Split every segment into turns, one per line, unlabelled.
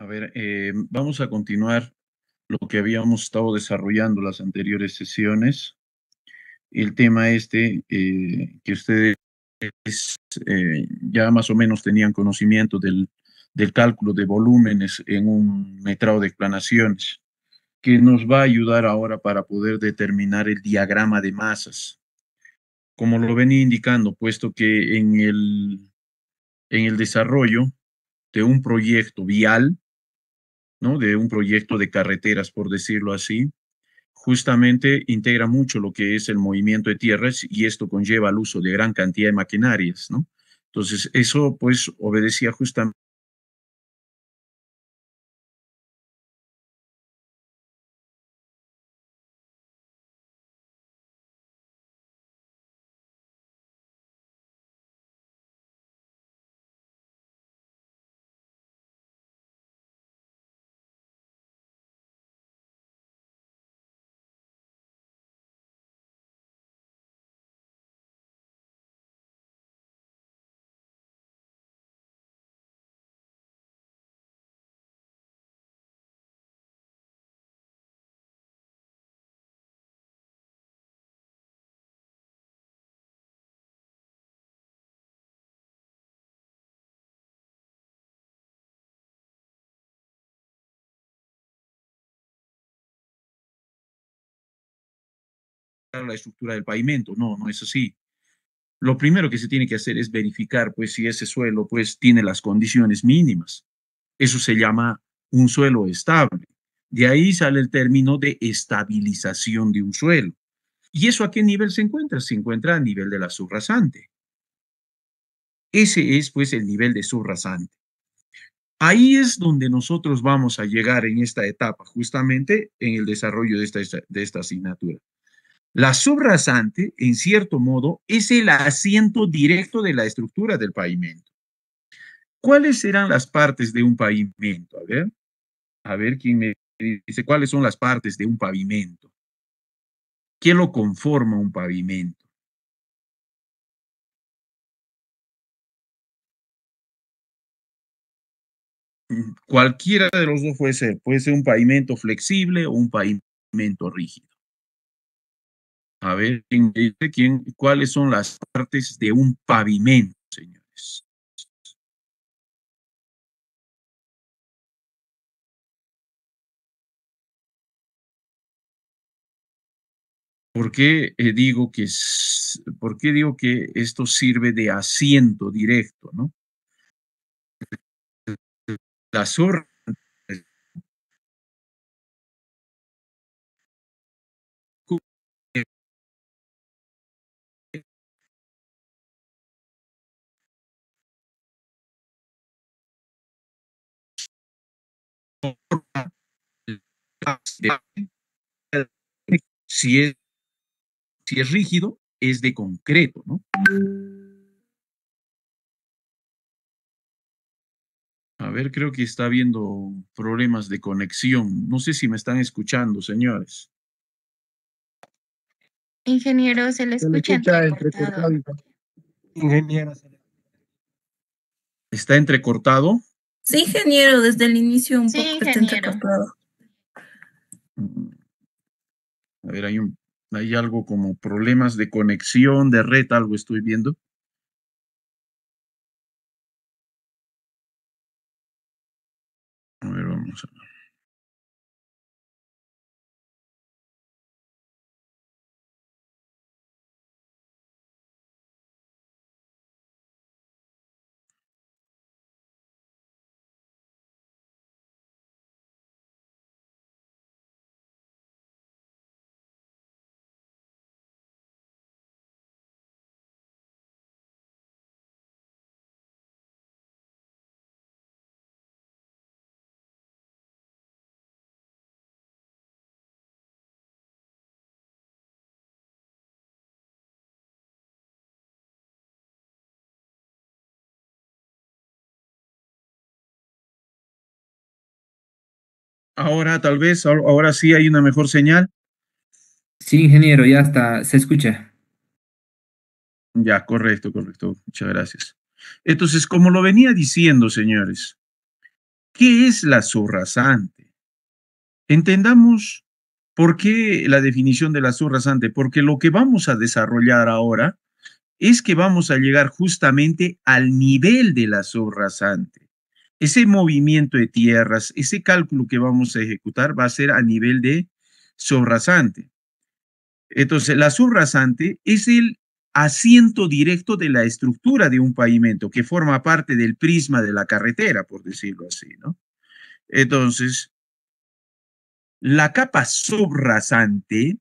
A ver, vamos a continuar lo que habíamos estado desarrollando las anteriores sesiones. El tema que ustedes ya más o menos tenían conocimiento del cálculo de volúmenes en un metrado de explanaciones, que nos va a ayudar ahora para poder determinar el diagrama de masas. Como lo venía indicando, puesto que en el desarrollo de un proyecto vial, ¿no? De un proyecto de carreteras, por decirlo así, justamente integra mucho lo que es el movimiento de tierras y esto conlleva el uso de gran cantidad de maquinarias, ¿no? Entonces, eso pues obedecía justamente la estructura del pavimento, no, no es así. Lo primero que se tiene que hacer es verificar pues si ese suelo pues tiene las condiciones mínimas. Eso se llama un suelo estable. De ahí sale el término de estabilización de un suelo. ¿Y eso a qué nivel se encuentra? Se encuentra a nivel de la subrasante. Ese es pues el nivel de subrasante. Ahí es donde nosotros vamos a llegar en esta etapa, justamente en el desarrollo de esta asignatura. La subrasante, en cierto modo, es el asiento directo de la estructura del pavimento. ¿Cuáles serán las partes de un pavimento? A ver quién me dice cuáles son las partes de un pavimento. ¿Qué lo conforma un pavimento? Cualquiera de los dos puede ser un pavimento flexible o un pavimento rígido. A ver, ¿quién dice cuáles son las partes de un pavimento, señores? ¿Por qué por qué digo que esto sirve de asiento directo, ¿no? La zorra si es, si es rígido, es de concreto, ¿no? A ver, creo que está habiendo problemas de conexión. No sé si me están escuchando, señores.
Ingeniero, se le
Se le
escucha
escucha
entrecortado.
entrecortado. Ingeniero.
¿Está entrecortado?
Sí, ingeniero, desde el inicio un
Sí,
poco está
ingeniero.
entrecortado.
Mm, A ver, hay algo como problemas de conexión, de red, algo estoy viendo. A ver, vamos a ver. Ahora, tal vez, ahora sí hay una mejor señal.
Sí, ingeniero, ya está, se escucha.
Ya, correcto, correcto. Muchas gracias. Entonces, como lo venía diciendo, señores, ¿Qué es la zorra rasante? Entendamos por qué la definición de la zorra rasante, porque lo que vamos a desarrollar ahora es que vamos a llegar justamente al nivel de la zorra rasante. Ese movimiento de tierras, ese cálculo que vamos a ejecutar va a ser a nivel de subrasante. Entonces, la subrasante es el asiento directo de la estructura de un pavimento que forma parte del prisma de la carretera, por decirlo así, ¿no? Entonces, la capa subrasante,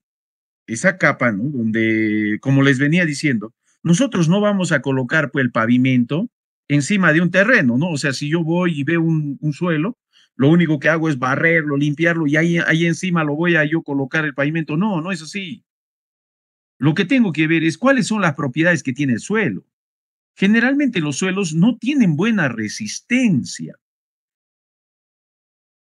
esa capa, ¿no? Donde, como les venía diciendo, nosotros no vamos a colocar pues, el pavimento encima de un terreno, ¿no? O sea, si yo voy y veo un suelo, lo único que hago es barrerlo, limpiarlo y ahí encima lo voy a yo colocar el pavimento. No, no es así. Lo que tengo que ver es cuáles son las propiedades que tiene el suelo. Generalmente los suelos no tienen buena resistencia.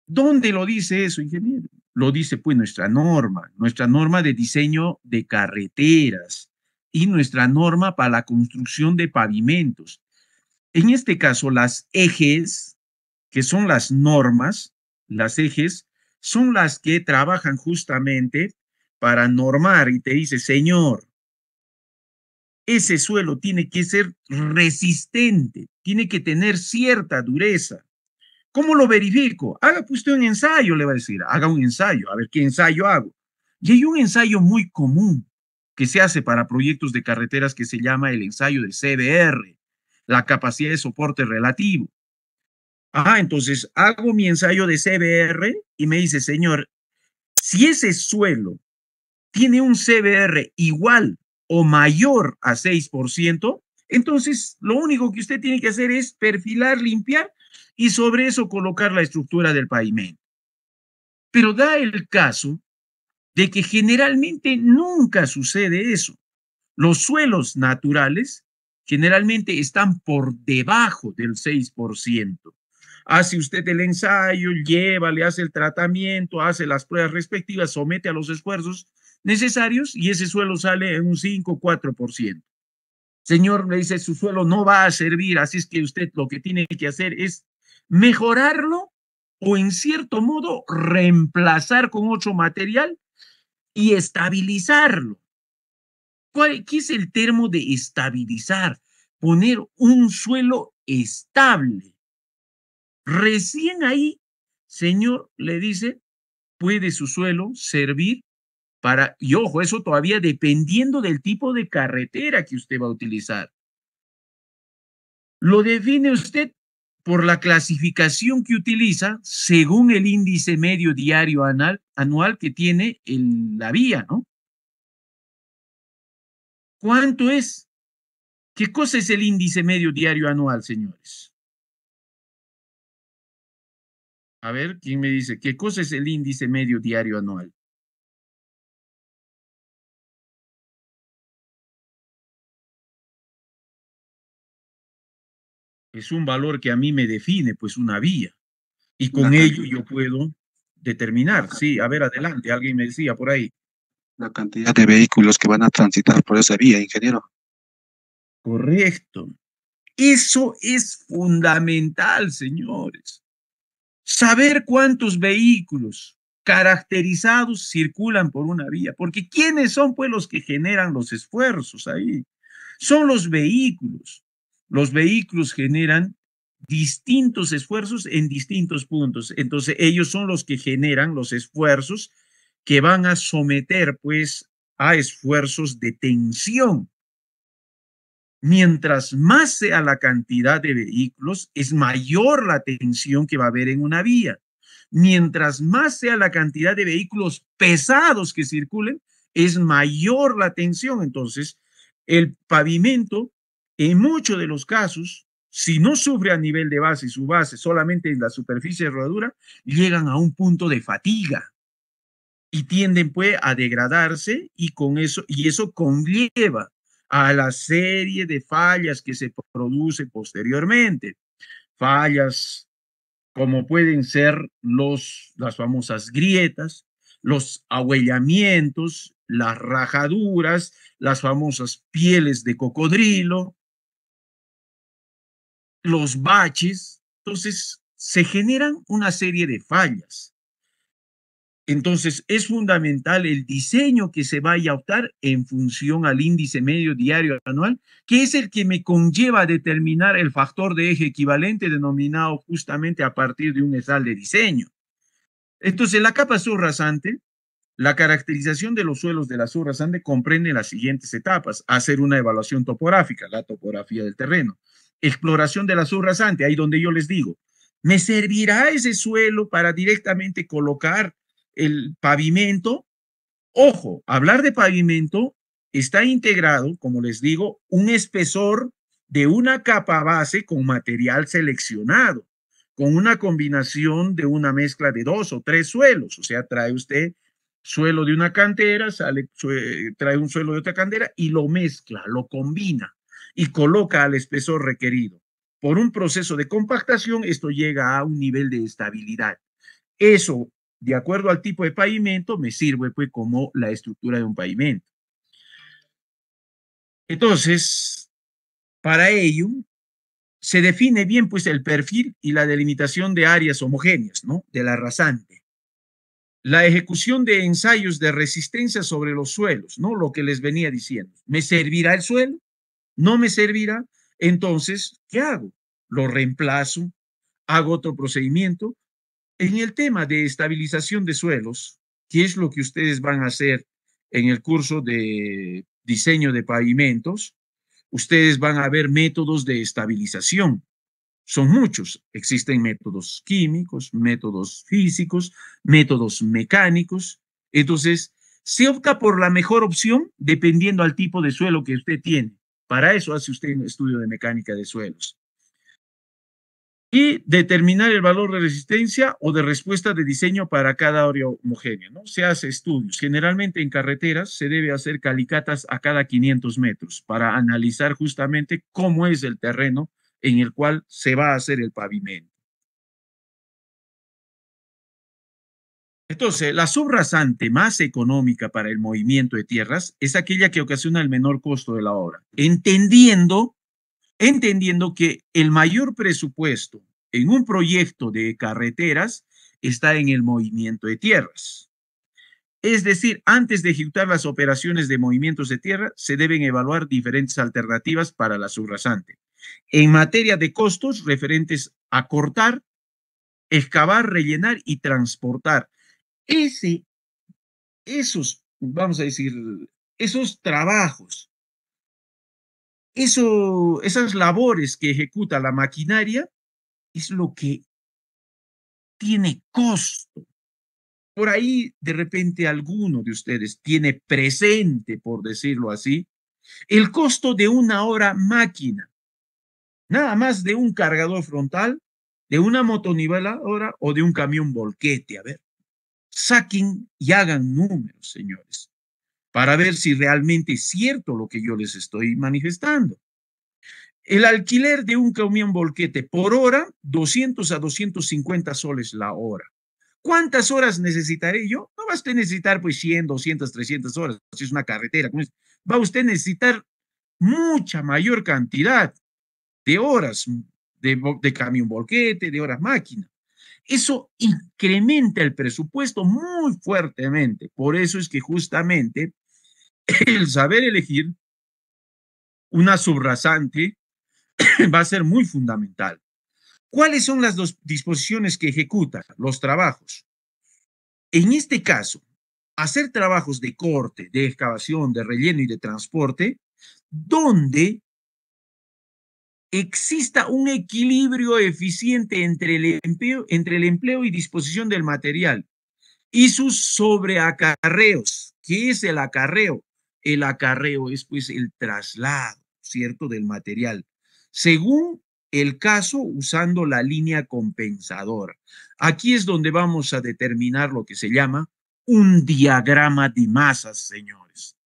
¿Dónde lo dice eso, ingeniero? Lo dice pues nuestra norma de diseño de carreteras y nuestra norma para la construcción de pavimentos. En este caso, las ejes, que son las normas, las ejes, son las que trabajan justamente para normar y te dice, señor, ese suelo tiene que ser resistente, tiene que tener cierta dureza. ¿Cómo lo verifico? Haga pues usted un ensayo, le va a decir, haga un ensayo, a ver qué ensayo hago. Y hay un ensayo muy común que se hace para proyectos de carreteras que se llama el ensayo de CBR, la capacidad de soporte relativo. Entonces hago mi ensayo de CBR y me dice, señor, si ese suelo tiene un CBR igual o mayor a 6%, entonces lo único que usted tiene que hacer es perfilar, limpiar y sobre eso colocar la estructura del pavimento. Pero da el caso de que generalmente nunca sucede eso. Los suelos naturales generalmente están por debajo del 6%. Hace usted el ensayo, lleva, le hace el tratamiento, hace las pruebas respectivas, somete a los esfuerzos necesarios y ese suelo sale en un 5 o 4%. Señor, le dice, su suelo no va a servir, así es que usted lo que tiene que hacer es mejorarlo o en cierto modo reemplazar con otro material y estabilizarlo. ¿Qué es el termo de estabilizar? Poner un suelo estable. Recién ahí, señor, le dice, puede su suelo servir para, y ojo, eso todavía dependiendo del tipo de carretera que usted va a utilizar. Lo define usted por la clasificación que utiliza según el índice medio diario anual que tiene la vía, ¿no? ¿Cuánto es? ¿Qué cosa es el índice medio diario anual, señores? A ver, ¿quién me dice qué cosa es el índice medio diario anual? Es un valor que a mí me define, pues, una vía. Y con ello yo puedo determinar. Sí, a ver, adelante, alguien me decía por ahí.
La cantidad de vehículos que van a transitar por esa vía, ingeniero.
Correcto. Eso es fundamental, señores. Saber cuántos vehículos caracterizados circulan por una vía, porque ¿quiénes son pues los que generan los esfuerzos ahí? Son los vehículos. Los vehículos generan distintos esfuerzos en distintos puntos. Entonces, ellos son los que generan los esfuerzos que van a someter pues a esfuerzos de tensión. Mientras más sea la cantidad de vehículos, es mayor la tensión que va a haber en una vía. Mientras más sea la cantidad de vehículos pesados que circulen, es mayor la tensión. Entonces, el pavimento, en muchos de los casos, si no sufre a nivel de base y su base solamente en la superficie de rodadura, llegan a un punto de fatiga y tienden pues a degradarse y eso conlleva a la serie de fallas que se producen posteriormente. Fallas como pueden ser las famosas grietas, los ahuellamientos, las rajaduras, las famosas pieles de cocodrilo, los baches. Entonces, se generan una serie de fallas. Entonces, es fundamental el diseño que se vaya a optar en función al índice medio diario anual, que es el que me conlleva a determinar el factor de eje equivalente denominado justamente a partir de un ESAL de diseño. Entonces, la capa subrasante, la caracterización de los suelos de la subrasante comprende las siguientes etapas: hacer una evaluación topográfica, la topografía del terreno, exploración de la subrasante, ahí donde yo les digo, ¿me servirá ese suelo para directamente colocar el pavimento? Ojo, hablar de pavimento está integrado, como les digo, un espesor de una capa base con material seleccionado, con una combinación de una mezcla de 2 o 3 suelos. O sea, trae usted suelo de una cantera, trae un suelo de otra cantera y lo mezcla, lo combina y coloca al espesor requerido. Por un proceso de compactación, esto llega a un nivel de estabilidad. Eso, de acuerdo al tipo de pavimento, me sirve pues como la estructura de un pavimento. Entonces, para ello, se define bien pues el perfil y la delimitación de áreas homogéneas, ¿no? De la rasante. La ejecución de ensayos de resistencia sobre los suelos, ¿no? Lo que les venía diciendo. ¿Me servirá el suelo? ¿No me servirá? Entonces, ¿qué hago? Lo reemplazo, hago otro procedimiento. En el tema de estabilización de suelos, ¿qué es lo que ustedes van a hacer en el curso de diseño de pavimentos? Ustedes van a ver métodos de estabilización. Son muchos. Existen métodos químicos, métodos físicos, métodos mecánicos. Entonces, se opta por la mejor opción dependiendo al tipo de suelo que usted tiene. Para eso hace usted un estudio de mecánica de suelos. Y determinar el valor de resistencia o de respuesta de diseño para cada área homogénea, ¿no? Se hace estudios. Generalmente en carreteras se debe hacer calicatas a cada 500 metros para analizar justamente cómo es el terreno en el cual se va a hacer el pavimento. Entonces, la subrasante más económica para el movimiento de tierras es aquella que ocasiona el menor costo de la obra, entendiendo que el mayor presupuesto en un proyecto de carreteras está en el movimiento de tierras. Es decir, antes de ejecutar las operaciones de movimientos de tierra, se deben evaluar diferentes alternativas para la subrasante. En materia de costos referentes a cortar, excavar, rellenar y transportar. Vamos a decir, esos trabajos, esas labores que ejecuta la maquinaria es lo que tiene costo. Por ahí, de repente, alguno de ustedes tiene presente, por decirlo así, el costo de una hora máquina, nada más de un cargador frontal, de una motoniveladora o de un camión volquete. A ver, saquen y hagan números, señores, para ver si realmente es cierto lo que yo les estoy manifestando. El alquiler de un camión volquete por hora, 200 a 250 soles la hora. ¿Cuántas horas necesitaré yo? No va a usted necesitar pues 100, 200, 300 horas, si es una carretera. Va a usted necesitar mucha mayor cantidad de horas de camión volquete, de horas máquina. Eso incrementa el presupuesto muy fuertemente. Por eso es que justamente el saber elegir una subrasante va a ser muy fundamental. ¿Cuáles son las dos disposiciones que ejecuta los trabajos? En este caso, hacer trabajos de corte, de excavación, de relleno y de transporte, donde exista un equilibrio eficiente entre el empleo y disposición del material y sus sobreacarreos. ¿Qué es el acarreo? El acarreo es pues el traslado, ¿cierto?, del material, según el caso, usando la línea compensadora. Aquí es donde vamos a determinar lo que se llama un diagrama de masas, señores.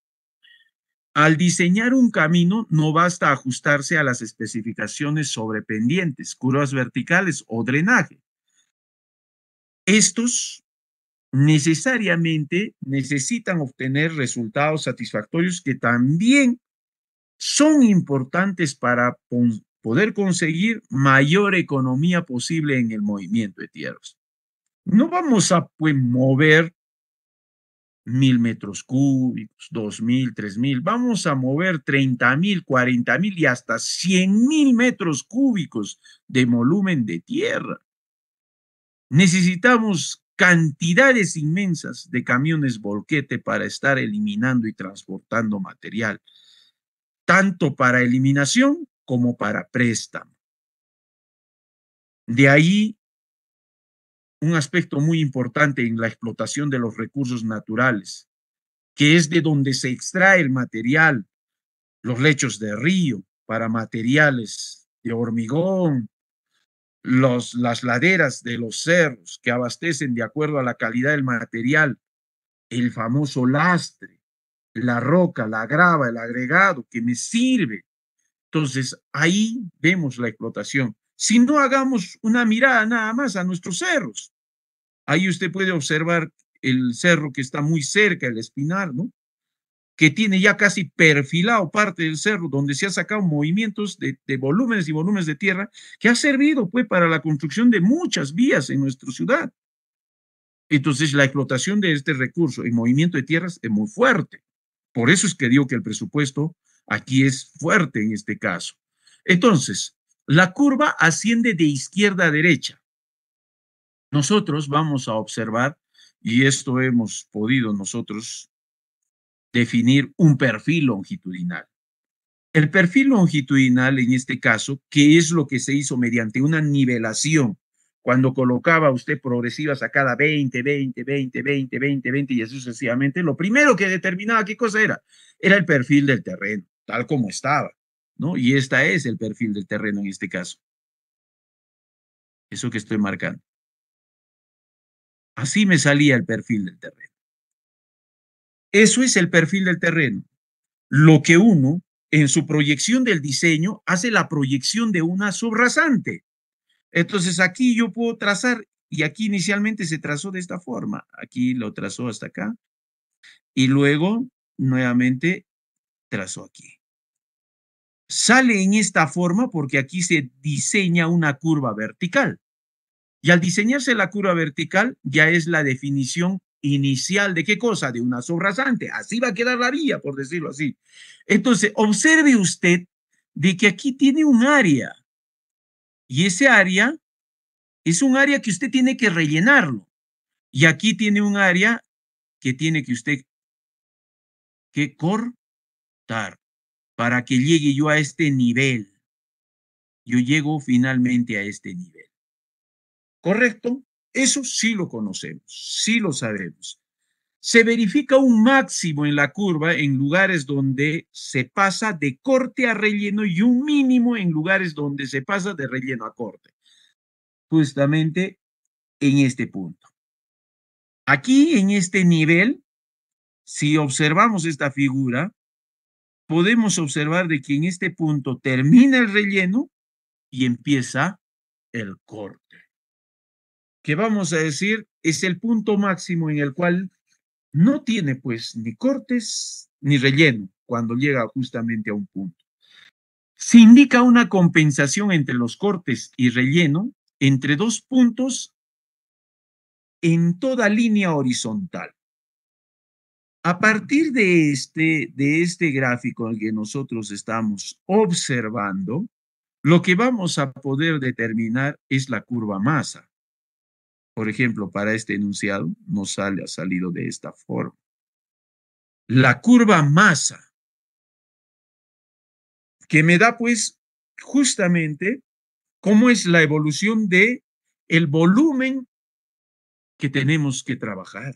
Al diseñar un camino, no basta ajustarse a las especificaciones sobre pendientes, curvas verticales o drenaje. Estos necesariamente necesitan obtener resultados satisfactorios que también son importantes para poder conseguir mayor economía posible en el movimiento de tierras. No vamos a pues, mover 1.000 metros cúbicos, 2.000, 3.000, vamos a mover 30.000, 40.000 y hasta 100.000 metros cúbicos de volumen de tierra. Necesitamos cantidades inmensas de camiones volquete para estar eliminando y transportando material, tanto para eliminación como para préstamo. De ahí un aspecto muy importante en la explotación de los recursos naturales, que es de donde se extrae el material, los lechos de río para materiales de hormigón, las laderas de los cerros que abastecen de acuerdo a la calidad del material, el famoso lastre, la roca, la grava, el agregado que me sirve. Entonces, ahí vemos la explotación. Si no hagamos una mirada nada más a nuestros cerros, ahí usted puede observar el cerro que está muy cerca, el Espinar, ¿no? Que tiene ya casi perfilado parte del cerro, donde se ha sacado movimientos de volúmenes y volúmenes de tierra, que ha servido pues para la construcción de muchas vías en nuestra ciudad. Entonces, la explotación de este recurso en movimiento de tierras es muy fuerte. Por eso es que digo que el presupuesto aquí es fuerte en este caso. Entonces, la curva asciende de izquierda a derecha. Nosotros vamos a observar, y esto hemos podido nosotros definir un perfil longitudinal. El perfil longitudinal, en este caso, que es lo que se hizo mediante una nivelación, cuando colocaba usted progresivas a cada 20, 20, 20, 20, 20, 20 y así sucesivamente, lo primero que determinaba qué cosa era el perfil del terreno, tal como estaba, ¿no? Y este es el perfil del terreno en este caso. Eso que estoy marcando. Así me salía el perfil del terreno. Eso es el perfil del terreno. Lo que uno, en su proyección del diseño, hace la proyección de una subrasante. Entonces aquí yo puedo trazar, y aquí inicialmente se trazó de esta forma. Aquí lo trazó hasta acá. Y luego, nuevamente, trazó aquí. Sale en esta forma porque aquí se diseña una curva vertical. Y al diseñarse la curva vertical, ya es la definición inicial de qué cosa, de una subrasante. Así va a quedar la vía, por decirlo así. Entonces, observe usted de que aquí tiene un área. Y ese área es un área que usted tiene que rellenarlo. Y aquí tiene un área que tiene que usted que cortar para que llegue yo a este nivel. Yo llego finalmente a este nivel. ¿Correcto? Eso sí lo conocemos, sí lo sabemos. Se verifica un máximo en la curva en lugares donde se pasa de corte a relleno y un mínimo en lugares donde se pasa de relleno a corte. Justamente en este punto. Aquí en este nivel, si observamos esta figura, podemos observar de que en este punto termina el relleno y empieza el corte. Que vamos a decir es el punto máximo en el cual no tiene pues ni cortes ni relleno cuando llega justamente a un punto. Se indica una compensación entre los cortes y relleno entre dos puntos en toda línea horizontal. A partir de este gráfico que nosotros estamos observando, lo que vamos a poder determinar es la curva masa. Por ejemplo, para este enunciado ha salido de esta forma. La curva masa, que me da pues justamente cómo es la evolución de el volumen que tenemos que trabajar.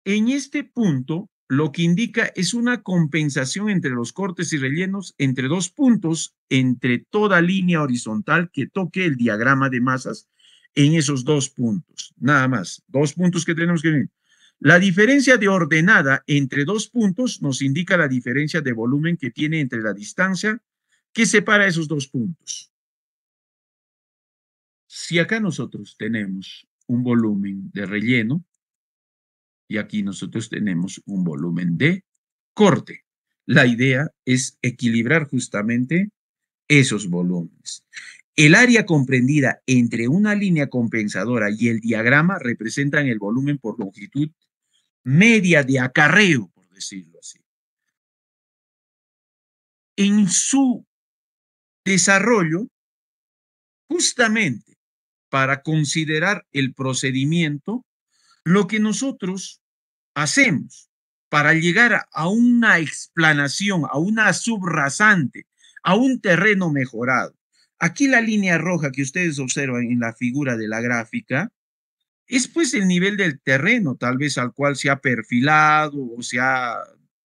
En este punto, lo que indica es una compensación entre los cortes y rellenos entre dos puntos, entre toda línea horizontal que toque el diagrama de masas en esos dos puntos. Nada más, dos puntos que tenemos que ver. La diferencia de ordenada entre dos puntos nos indica la diferencia de volumen que tiene entre la distancia que separa esos dos puntos. Si acá nosotros tenemos un volumen de relleno, y aquí nosotros tenemos un volumen de corte. la idea es equilibrar justamente esos volúmenes. El área comprendida entre una línea compensadora y el diagrama representan el volumen por longitud media de acarreo, por decirlo así. En su desarrollo, justamente para considerar el procedimiento, lo que nosotros hacemos para llegar a una explanación, a una subrasante, a un terreno mejorado. Aquí la línea roja que ustedes observan en la figura de la gráfica es pues el nivel del terreno, tal vez al cual se ha perfilado o se ha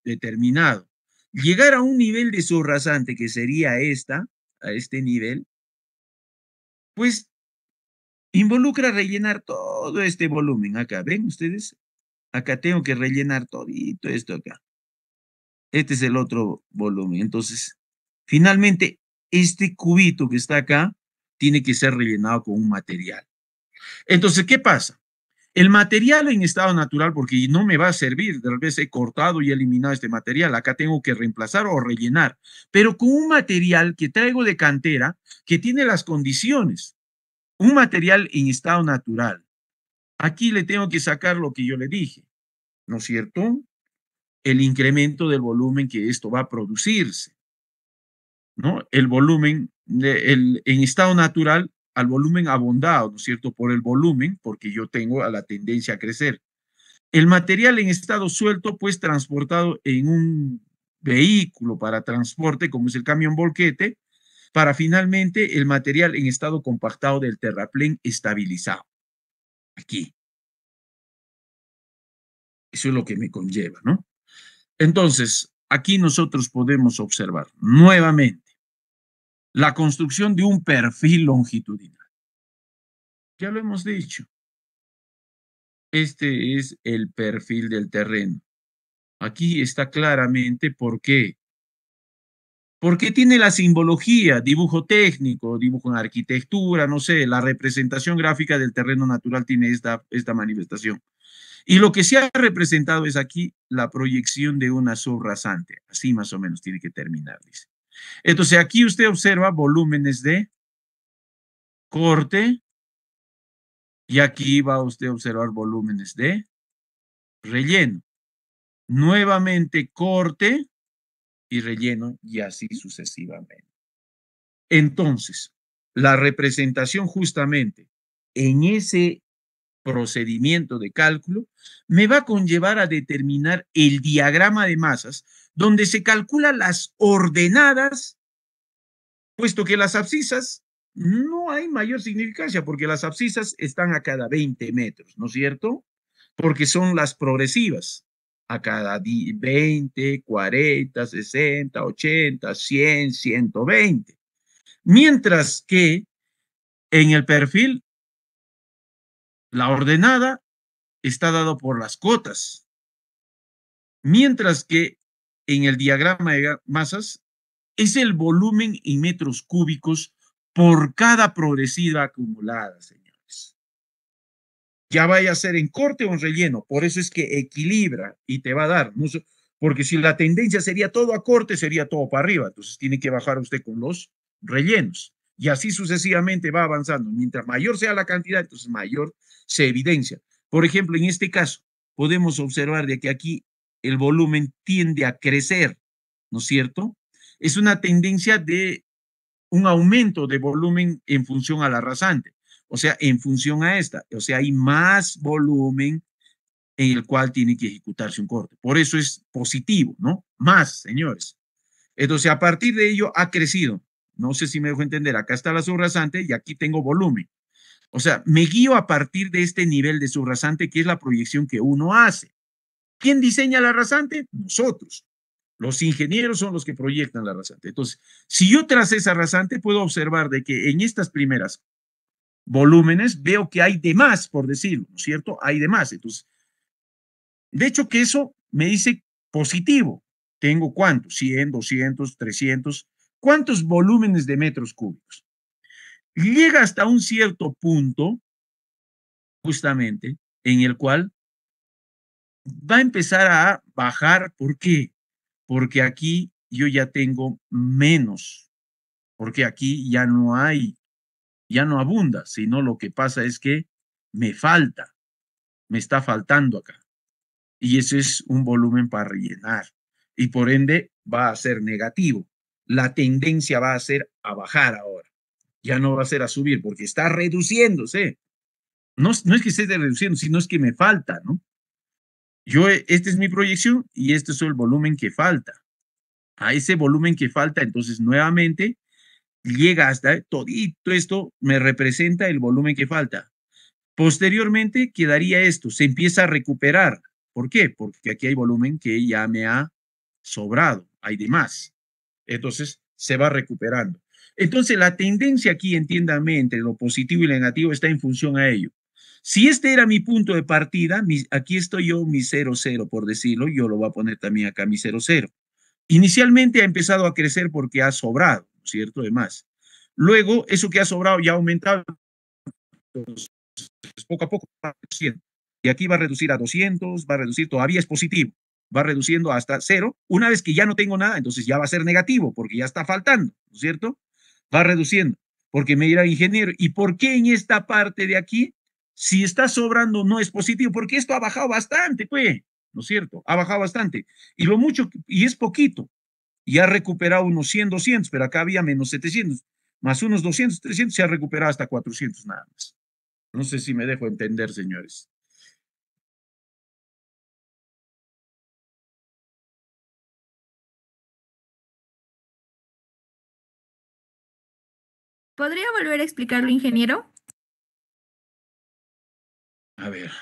determinado. Llegar a un nivel de subrasante que sería a este nivel, pues involucra rellenar todo este volumen acá. ¿Ven ustedes? Acá tengo que rellenar todito esto acá. Este es el otro volumen. Entonces, finalmente, este cubito que está acá tiene que ser rellenado con un material. Entonces, ¿qué pasa? El material en estado natural, porque no me va a servir, tal vez he cortado y eliminado este material, acá tengo que reemplazar o rellenar, pero con un material que traigo de cantera, que tiene las condiciones, un material en estado natural. Aquí le tengo que sacar lo que yo le dije, ¿no es cierto? El incremento del volumen que esto va a producirse, ¿no? El volumen en estado natural al volumen abondado, ¿no es cierto? Por el volumen, porque yo tengo a la tendencia a crecer. El material en estado suelto, pues transportado en un vehículo para transporte, como es el camión volquete, para finalmente el material en estado compactado del terraplén estabilizado. Aquí. Eso es lo que me conlleva, ¿no? Entonces, aquí nosotros podemos observar nuevamente la construcción de un perfil longitudinal. Ya lo hemos dicho. Este es el perfil del terreno. Aquí está claramente por qué. Porque tiene la simbología, dibujo técnico, dibujo en arquitectura, no sé, la representación gráfica del terreno natural tiene esta manifestación. Y lo que se ha representado es aquí la proyección de una subrasante. Así más o menos tiene que terminar, dice. Entonces aquí usted observa volúmenes de corte y aquí va usted a observar volúmenes de relleno. Nuevamente corte y relleno y así sucesivamente. Entonces, la representación justamente en ese procedimiento de cálculo me va a conllevar a determinar el diagrama de masas donde se calculan las ordenadas, puesto que las abscisas no hay mayor significancia porque las abscisas están a cada 20 metros, ¿no es cierto? Porque son las progresivas, a cada 20, 40, 60, 80, 100, 120. Mientras que en el perfil, la ordenada está dado por las cotas, mientras que en el diagrama de masas es el volumen en metros cúbicos por cada progresiva acumulada, señores. Ya vaya a ser en corte o en relleno, por eso es que equilibra y te va a dar, ¿no? Porque si la tendencia sería todo a corte, sería todo para arriba, entonces tiene que bajar usted con los rellenos y así sucesivamente va avanzando. Mientras mayor sea la cantidad, entonces mayor se evidencia. Por ejemplo, en este caso, podemos observar de que aquí el volumen tiende a crecer, ¿no es cierto? Es una tendencia de un aumento de volumen en función a la rasante, o sea, en función a esta, o sea, hay más volumen en el cual tiene que ejecutarse un corte. Por eso es positivo, ¿no? Más, señores. Entonces, a partir de ello ha crecido. No sé si me dejo entender. Acá está la subrasante y aquí tengo volumen. O sea, me guío a partir de este nivel de subrasante que es la proyección que uno hace. ¿Quién diseña la rasante? Nosotros. Los ingenieros son los que proyectan la rasante. Entonces, si yo tracé esa rasante, puedo observar de que en estas primeras volúmenes veo que hay de más, por decirlo, ¿no es cierto? Hay de más. Entonces, de hecho que eso me dice positivo. ¿Tengo cuántos? 100, 200, 300. ¿Cuántos volúmenes de metros cúbicos? Llega hasta un cierto punto, justamente, en el cual va a empezar a bajar. ¿Por qué? porque aquí yo ya tengo menos, porque aquí ya no hay, ya no abunda, sino lo que pasa es que me falta, me está faltando acá. Y ese es un volumen para rellenar. Y por ende va a ser negativo. La tendencia va a ser a bajar ahora. Ya no va a ser a subir porque está reduciéndose. No, no es que esté reduciendo, sino es que me falta, ¿no? Esta es mi proyección y este es el volumen que falta. A ese volumen que falta, entonces nuevamente llega hasta todito esto, me representa el volumen que falta. Posteriormente quedaría esto, se empieza a recuperar. ¿Por qué? Porque aquí hay volumen que ya me ha sobrado, hay de más. Entonces se va recuperando. Entonces la tendencia aquí, entiéndame, entre lo positivo y lo negativo está en función a ello. Si este era mi punto de partida, aquí estoy yo, mi 0,0 por decirlo, yo lo voy a poner también acá, mi 0,0. Inicialmente ha empezado a crecer porque ha sobrado, ¿cierto? De más. Luego, eso que ha sobrado ya ha aumentado, entonces, poco a poco va reduciendo. Y aquí va a reducir a 200, va a reducir, todavía es positivo, va reduciendo hasta 0. Una vez que ya no tengo nada, entonces ya va a ser negativo porque ya está faltando, ¿no es cierto? Va reduciendo, porque me dirá ingeniero, ¿y por qué en esta parte de aquí, si está sobrando, no es positivo? Porque esto ha bajado bastante, pues, ¿no es cierto? Ha bajado bastante. Y lo mucho, y es poquito, y ha recuperado unos 100, 200, pero acá había menos 700, más unos 200, 300, se ha recuperado hasta 400 nada más. No sé si me dejo entender, señores.
¿Podría volver a explicarlo, ingeniero?
A ver.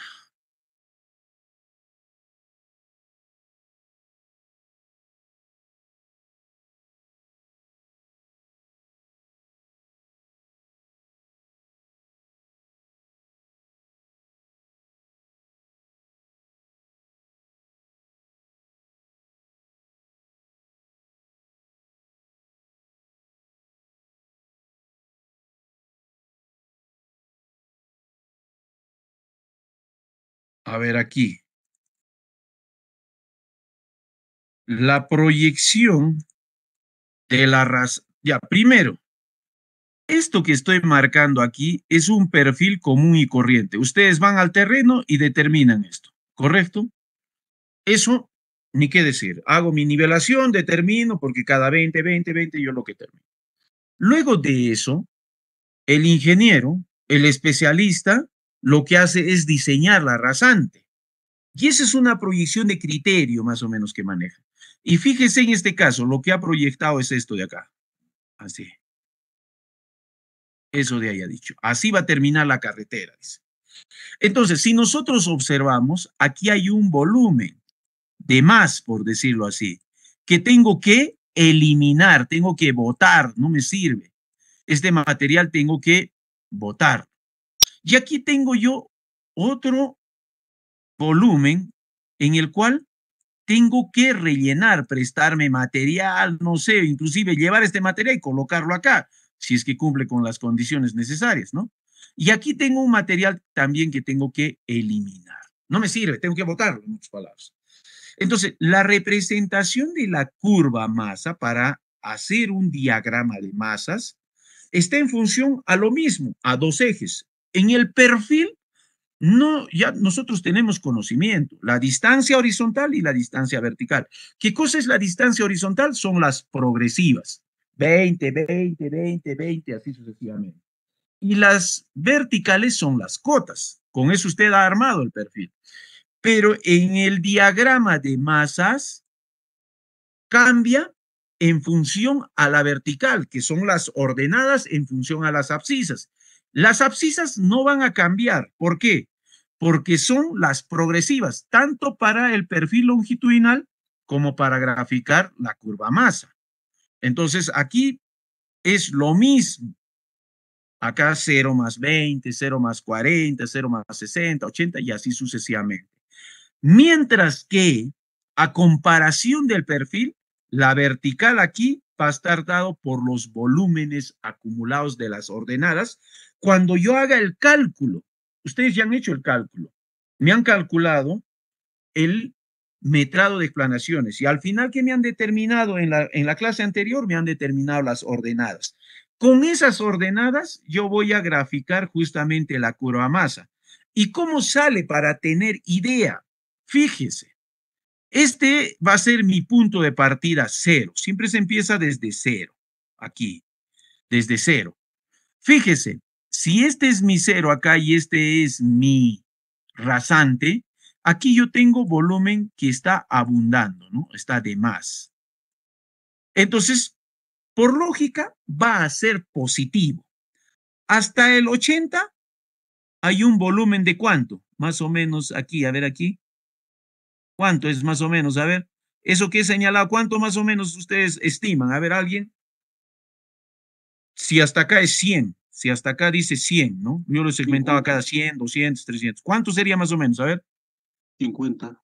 A ver aquí. La proyección de la raza. Ya, primero, esto que estoy marcando aquí es un perfil común y corriente. Ustedes van al terreno y determinan esto, ¿correcto? Eso, ni qué decir. Hago mi nivelación, determino, porque cada 20, 20, 20, yo lo que termino. Luego de eso, el ingeniero, el especialista, lo que hace es diseñar la rasante. Y esa es una proyección de criterio más o menos que maneja. Y fíjese en este caso, lo que ha proyectado es esto de acá. Así. Eso de ahí ha dicho. Así va a terminar la carretera, dice. Entonces, si nosotros observamos, aquí hay un volumen de más, por decirlo así, que tengo que eliminar, tengo que botar, no me sirve. Este material tengo que botar. Y aquí tengo yo otro volumen en el cual tengo que rellenar, prestarme material, no sé, inclusive llevar este material y colocarlo acá, si es que cumple con las condiciones necesarias, ¿no? Y aquí tengo un material también que tengo que eliminar. No me sirve, tengo que botarlo, en otras palabras. Entonces, la representación de la curva masa para hacer un diagrama de masas está en función a lo mismo, a dos ejes. En el perfil no, ya nosotros tenemos conocimiento, la distancia horizontal y la distancia vertical. ¿Qué cosa es la distancia horizontal? Son las progresivas, 20, 20, 20, 20, así sucesivamente. Y las verticales son las cotas. Con eso usted ha armado el perfil. Pero en el diagrama de masas cambia en función a la vertical, que son las ordenadas en función a las abscisas. Las abscisas no van a cambiar. ¿Por qué? Porque son las progresivas, tanto para el perfil longitudinal como para graficar la curva masa. Entonces, aquí es lo mismo. Acá 0 más 20, 0 más 40, 0 más 60, 80 y así sucesivamente. Mientras que, a comparación del perfil, la vertical aquí va a estar dado por los volúmenes acumulados de las ordenadas. Cuando yo haga el cálculo, ustedes ya han hecho el cálculo, me han calculado el metrado de explanaciones. Y al final, ¿qué me han determinado en la clase anterior? Me han determinado las ordenadas. Con esas ordenadas, yo voy a graficar justamente la curva masa. ¿Y cómo sale para tener idea? Fíjese, este va a ser mi punto de partida cero. Siempre se empieza desde cero, aquí, desde cero. Fíjese, si este es mi cero acá y este es mi rasante, aquí yo tengo volumen que está abundando, ¿no? Está de más. Entonces, por lógica, va a ser positivo. Hasta el 80 hay un volumen de ¿cuánto? Más o menos aquí, a ver aquí. ¿Cuánto es más o menos? A ver, eso que he señalado, ¿cuánto más o menos ustedes estiman? A ver, alguien. Si hasta acá es 100, si hasta acá dice 100, ¿no? Yo lo he segmentado a cada 100, 200, 300. ¿Cuánto sería más o menos? A ver.
50.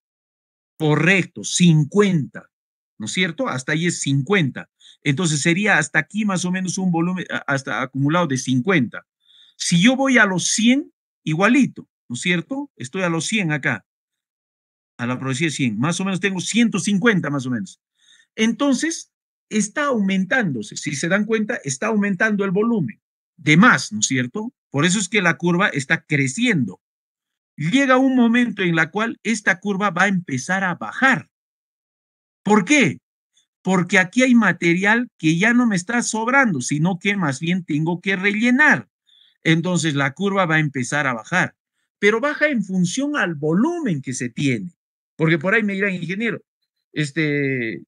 Correcto, 50, ¿no es cierto? Hasta ahí es 50. Entonces sería hasta aquí más o menos un volumen hasta acumulado de 50. Si yo voy a los 100, igualito, ¿no es cierto? Estoy a los 100 acá, a la profecía de 100. Más o menos tengo 150 más o menos. Entonces, está aumentándose. Si se dan cuenta, está aumentando el volumen de más, ¿no es cierto? Por eso es que la curva está creciendo. Llega un momento en el cual esta curva va a empezar a bajar. ¿Por qué? Porque aquí hay material que ya no me está sobrando, sino que más bien tengo que rellenar. Entonces la curva va a empezar a bajar, pero baja en función al volumen que se tiene. Porque por ahí me dirán, ingeniero,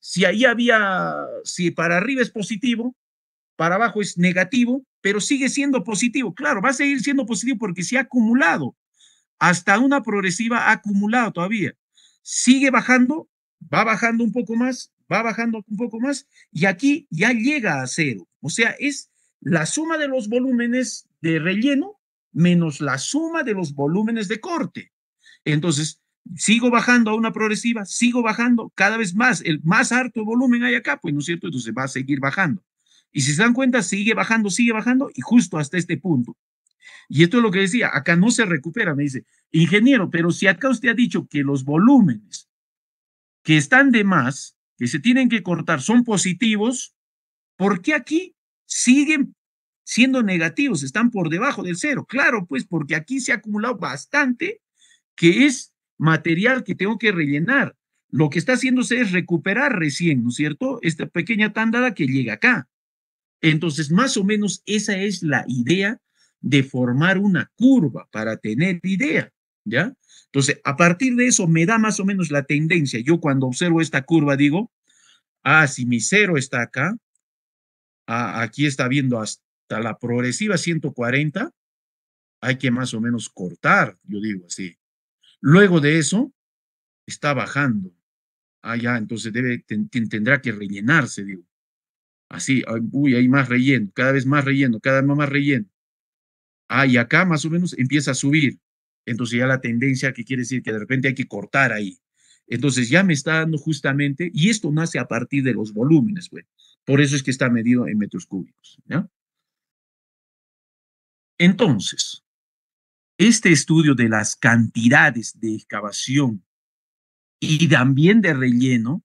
si ahí había, si para arriba es positivo, para abajo es negativo, pero sigue siendo positivo. Claro, va a seguir siendo positivo porque se ha acumulado. Hasta una progresiva ha acumulado todavía. Sigue bajando, va bajando un poco más, va bajando un poco más, y aquí ya llega a cero. O sea, es la suma de los volúmenes de relleno menos la suma de los volúmenes de corte. Entonces, sigo bajando a una progresiva, sigo bajando cada vez más, el más alto volumen hay acá, pues, ¿no es cierto? Entonces va a seguir bajando. Y si se dan cuenta, sigue bajando, y justo hasta este punto. Y esto es lo que decía, acá no se recupera, me dice, ingeniero, pero si acá usted ha dicho que los volúmenes que están de más, que se tienen que cortar, son positivos, ¿por qué aquí siguen siendo negativos? Están por debajo del cero. Claro, pues porque aquí se ha acumulado bastante, que es material que tengo que rellenar. Lo que está haciéndose es recuperar recién, ¿no es cierto? Esta pequeña tandada que llega acá. Entonces, más o menos esa es la idea de formar una curva para tener idea, ¿ya? Entonces, a partir de eso me da más o menos la tendencia. Yo cuando observo esta curva digo, si mi cero está acá, aquí está viendo hasta la progresiva 140, hay que más o menos cortar, yo digo así. Luego de eso, está bajando. Ya, entonces tendrá que rellenarse, digo. Así, uy, hay más relleno, cada vez más relleno, cada vez más relleno. Y acá más o menos empieza a subir. Entonces ya la tendencia que quiere decir que de repente hay que cortar ahí. Entonces ya me está dando justamente, y esto nace a partir de los volúmenes, güey. Por eso es que está medido en metros cúbicos, ¿ya? Entonces, este estudio de las cantidades de excavación y también de relleno,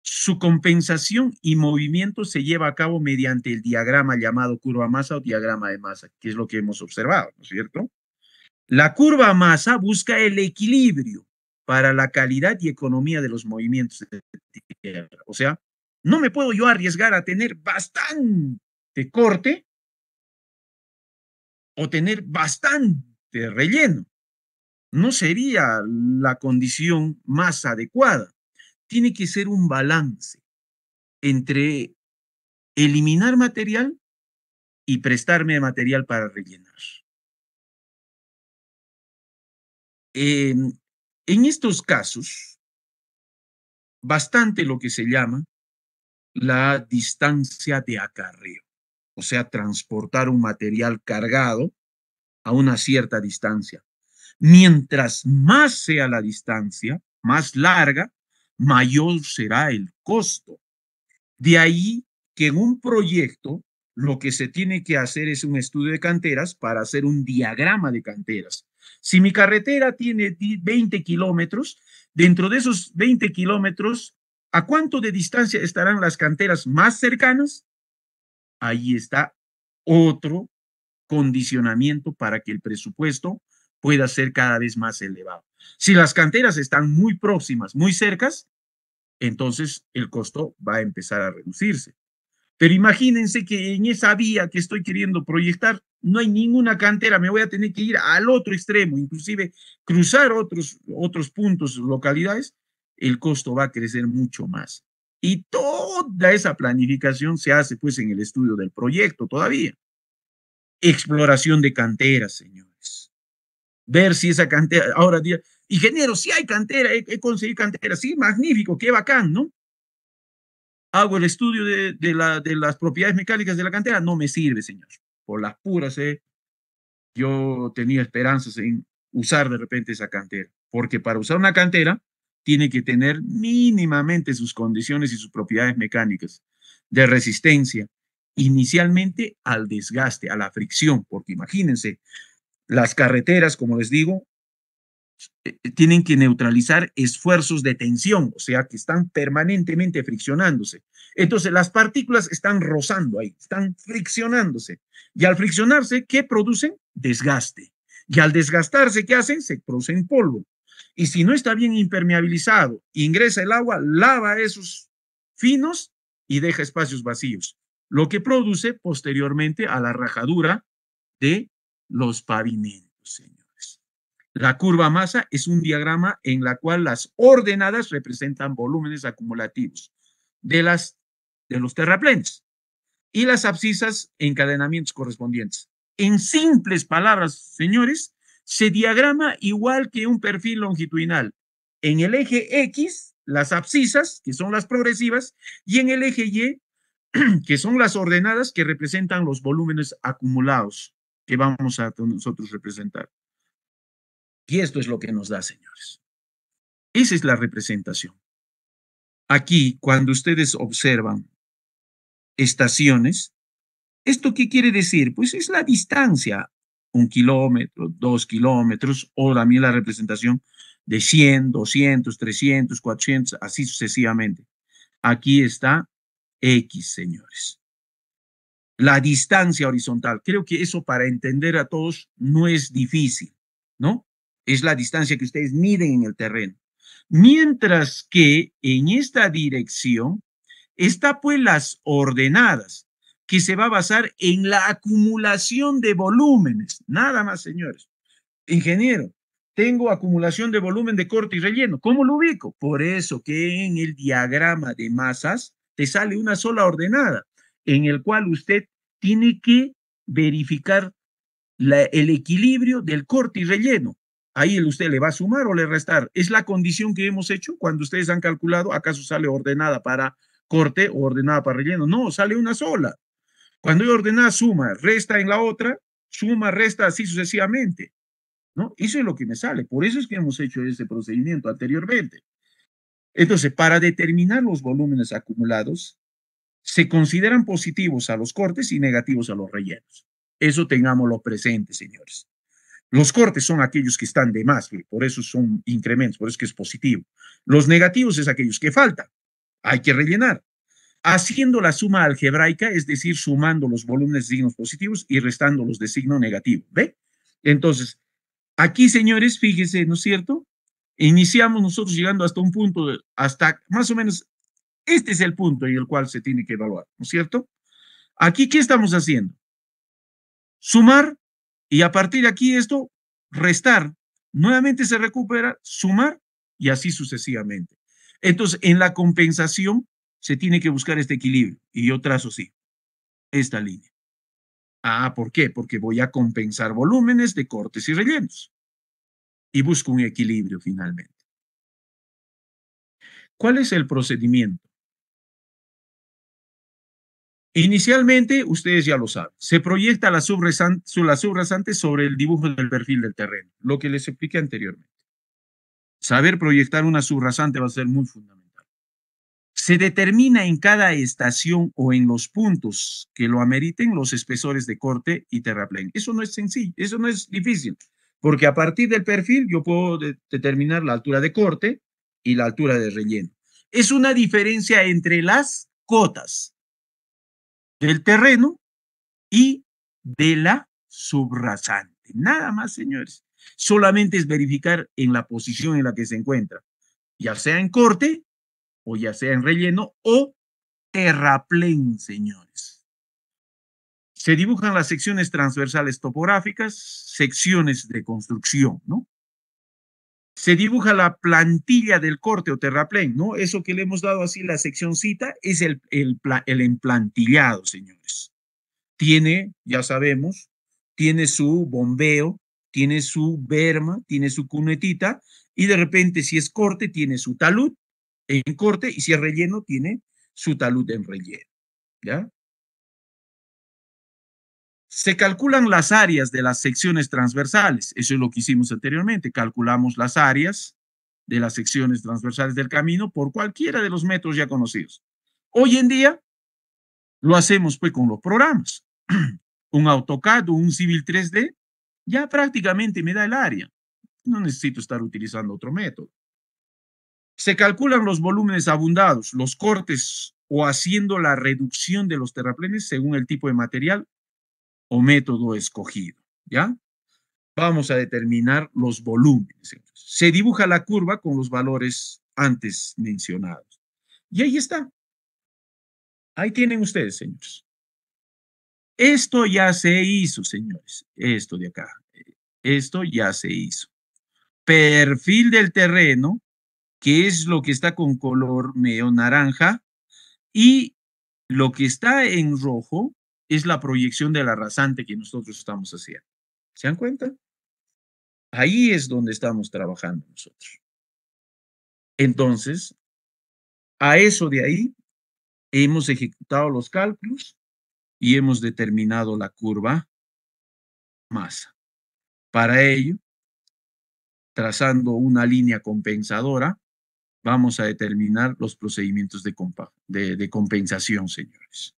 su compensación y movimiento se lleva a cabo mediante el diagrama llamado curva masa o diagrama de masa, que es lo que hemos observado, ¿no es cierto? La curva masa busca el equilibrio para la calidad y economía de los movimientos de tierra. O sea, no me puedo yo arriesgar a tener bastante corte o tener bastante relleno. No sería la condición más adecuada. Tiene que ser un balance entre eliminar material y prestarme material para rellenar. En estos casos, bastante lo que se llama la distancia de acarreo, o sea, transportar un material cargado a una cierta distancia. Mientras más sea la distancia, más larga, mayor será el costo. De ahí que en un proyecto lo que se tiene que hacer es un estudio de canteras para hacer un diagrama de canteras. Si mi carretera tiene 20 kilómetros, Dentro de esos 20 kilómetros, ¿a cuánto de distancia estarán las canteras más cercanas? Ahí está otro condicionamiento para que el presupuesto pueda ser cada vez más elevado. Si las canteras están muy próximas, muy cercas, entonces el costo va a empezar a reducirse. Pero imagínense que en esa vía que estoy queriendo proyectar no hay ninguna cantera, me voy a tener que ir al otro extremo, inclusive cruzar otros puntos, localidades, el costo va a crecer mucho más. Y toda esa planificación se hace pues en el estudio del proyecto todavía. Exploración de canteras, señores. Ver si esa cantera, ahora, ingeniero, si hay cantera, he conseguido cantera, sí, magnífico, qué bacán, ¿no? Hago el estudio de las propiedades mecánicas de la cantera, no me sirve, señor. Por las puras, yo tenía esperanzas en usar de repente esa cantera, porque para usar una cantera tiene que tener mínimamente sus condiciones y sus propiedades mecánicas de resistencia, inicialmente al desgaste, a la fricción, porque imagínense, las carreteras, como les digo, tienen que neutralizar esfuerzos de tensión, o sea, que están permanentemente friccionándose. Entonces, las partículas están rozando ahí, están friccionándose. Y al friccionarse, ¿qué producen? Desgaste. Y al desgastarse, ¿qué hacen? Se producen polvo. Y si no está bien impermeabilizado, ingresa el agua, lava esos finos y deja espacios vacíos, lo que produce posteriormente a la rajadura de los pavimentos, señores. La curva masa es un diagrama en la cual las ordenadas representan volúmenes acumulativos de los terraplenes y las abscisas encadenamientos correspondientes. En simples palabras, señores, se diagrama igual que un perfil longitudinal. En el eje X, las abscisas, que son las progresivas, y en el eje Y, que son las ordenadas que representan los volúmenes acumulados que vamos a nosotros representar. Y esto es lo que nos da, señores. Esa es la representación. Aquí, cuando ustedes observan estaciones, ¿esto qué quiere decir? Pues es la distancia, 1 kilómetro, 2 kilómetros, o también la representación de 100, 200, 300, 400, así sucesivamente. Aquí está X, señores. La distancia horizontal. Creo que eso para entender a todos no es difícil, ¿no? Es la distancia que ustedes miden en el terreno. Mientras que en esta dirección está pues las ordenadas, que se va a basar en la acumulación de volúmenes. Nada más, señores. Ingeniero, tengo acumulación de volumen de corte y relleno. ¿Cómo lo ubico? Por eso que en el diagrama de masas te sale una sola ordenada, en el cual usted tiene que verificar el equilibrio del corte y relleno. Ahí usted le va a sumar o le restar. Es la condición que hemos hecho cuando ustedes han calculado, ¿acaso sale ordenada para corte o ordenada para relleno? No, sale una sola. Cuando hay ordenada, suma, resta en la otra, suma, resta, así sucesivamente, ¿no? Eso es lo que me sale. Por eso es que hemos hecho ese procedimiento anteriormente. Entonces, para determinar los volúmenes acumulados, se consideran positivos a los cortes y negativos a los rellenos. Eso tengámoslo presente, señores. Los cortes son aquellos que están de más, por eso son incrementos, por eso es que es positivo. Los negativos es aquellos que faltan. Hay que rellenar. Haciendo la suma algebraica, es decir, sumando los volúmenes de signos positivos y restando los de signo negativo. ¿Ve? Entonces, aquí, señores, fíjense, ¿no es cierto? Iniciamos nosotros llegando hasta un punto, hasta más o menos, este es el punto en el cual se tiene que evaluar, ¿no es cierto? Aquí, ¿qué estamos haciendo? Sumar, y a partir de aquí esto, restar. Nuevamente se recupera, sumar, y así sucesivamente. Entonces, en la compensación se tiene que buscar este equilibrio, y yo trazo así, esta línea. Ah, ¿por qué? Porque voy a compensar volúmenes de cortes y rellenos. Y busco un equilibrio finalmente. ¿Cuál es el procedimiento? Inicialmente, ustedes ya lo saben, se proyecta la subrasante sobre el dibujo del perfil del terreno, lo que les expliqué anteriormente. Saber proyectar una subrasante va a ser muy fundamental. Se determina en cada estación o en los puntos que lo ameriten los espesores de corte y terraplén. Eso no es sencillo, eso no es difícil, porque a partir del perfil yo puedo determinar la altura de corte, y la altura de relleno. Es una diferencia entre las cotas del terreno y de la subrasante. Nada más, señores. Solamente es verificar en la posición en la que se encuentra, ya sea en corte o ya sea en relleno o terraplén, señores. Se dibujan las secciones transversales topográficas, secciones de construcción, ¿no? Se dibuja la plantilla del corte o terraplén, ¿no? Eso que le hemos dado así la seccioncita es el emplantillado, señores. Tiene, ya sabemos, tiene su bombeo, tiene su berma, tiene su cunetita, y de repente si es corte, tiene su talud en corte, y si es relleno, tiene su talud en relleno, ¿ya? Se calculan las áreas de las secciones transversales. Eso es lo que hicimos anteriormente. Calculamos las áreas de las secciones transversales del camino por cualquiera de los métodos ya conocidos. Hoy en día lo hacemos pues con los programas. Un AutoCAD o un Civil 3D ya prácticamente me da el área. No necesito estar utilizando otro método. Se calculan los volúmenes abundados, los cortes o haciendo la reducción de los terraplenes según el tipo de material o método escogido, ¿ya? Vamos a determinar los volúmenes. Se dibuja la curva con los valores antes mencionados. Y ahí está. Ahí tienen ustedes, señores. Esto ya se hizo, señores. Esto de acá. Esto ya se hizo. Perfil del terreno, que es lo que está con color medio naranja, y lo que está en rojo es la proyección de la rasante que nosotros estamos haciendo. ¿Se dan cuenta? Ahí es donde estamos trabajando nosotros. Entonces, a eso de ahí hemos ejecutado los cálculos y hemos determinado la curva masa. Para ello, trazando una línea compensadora, vamos a determinar los procedimientos de compensación, señores.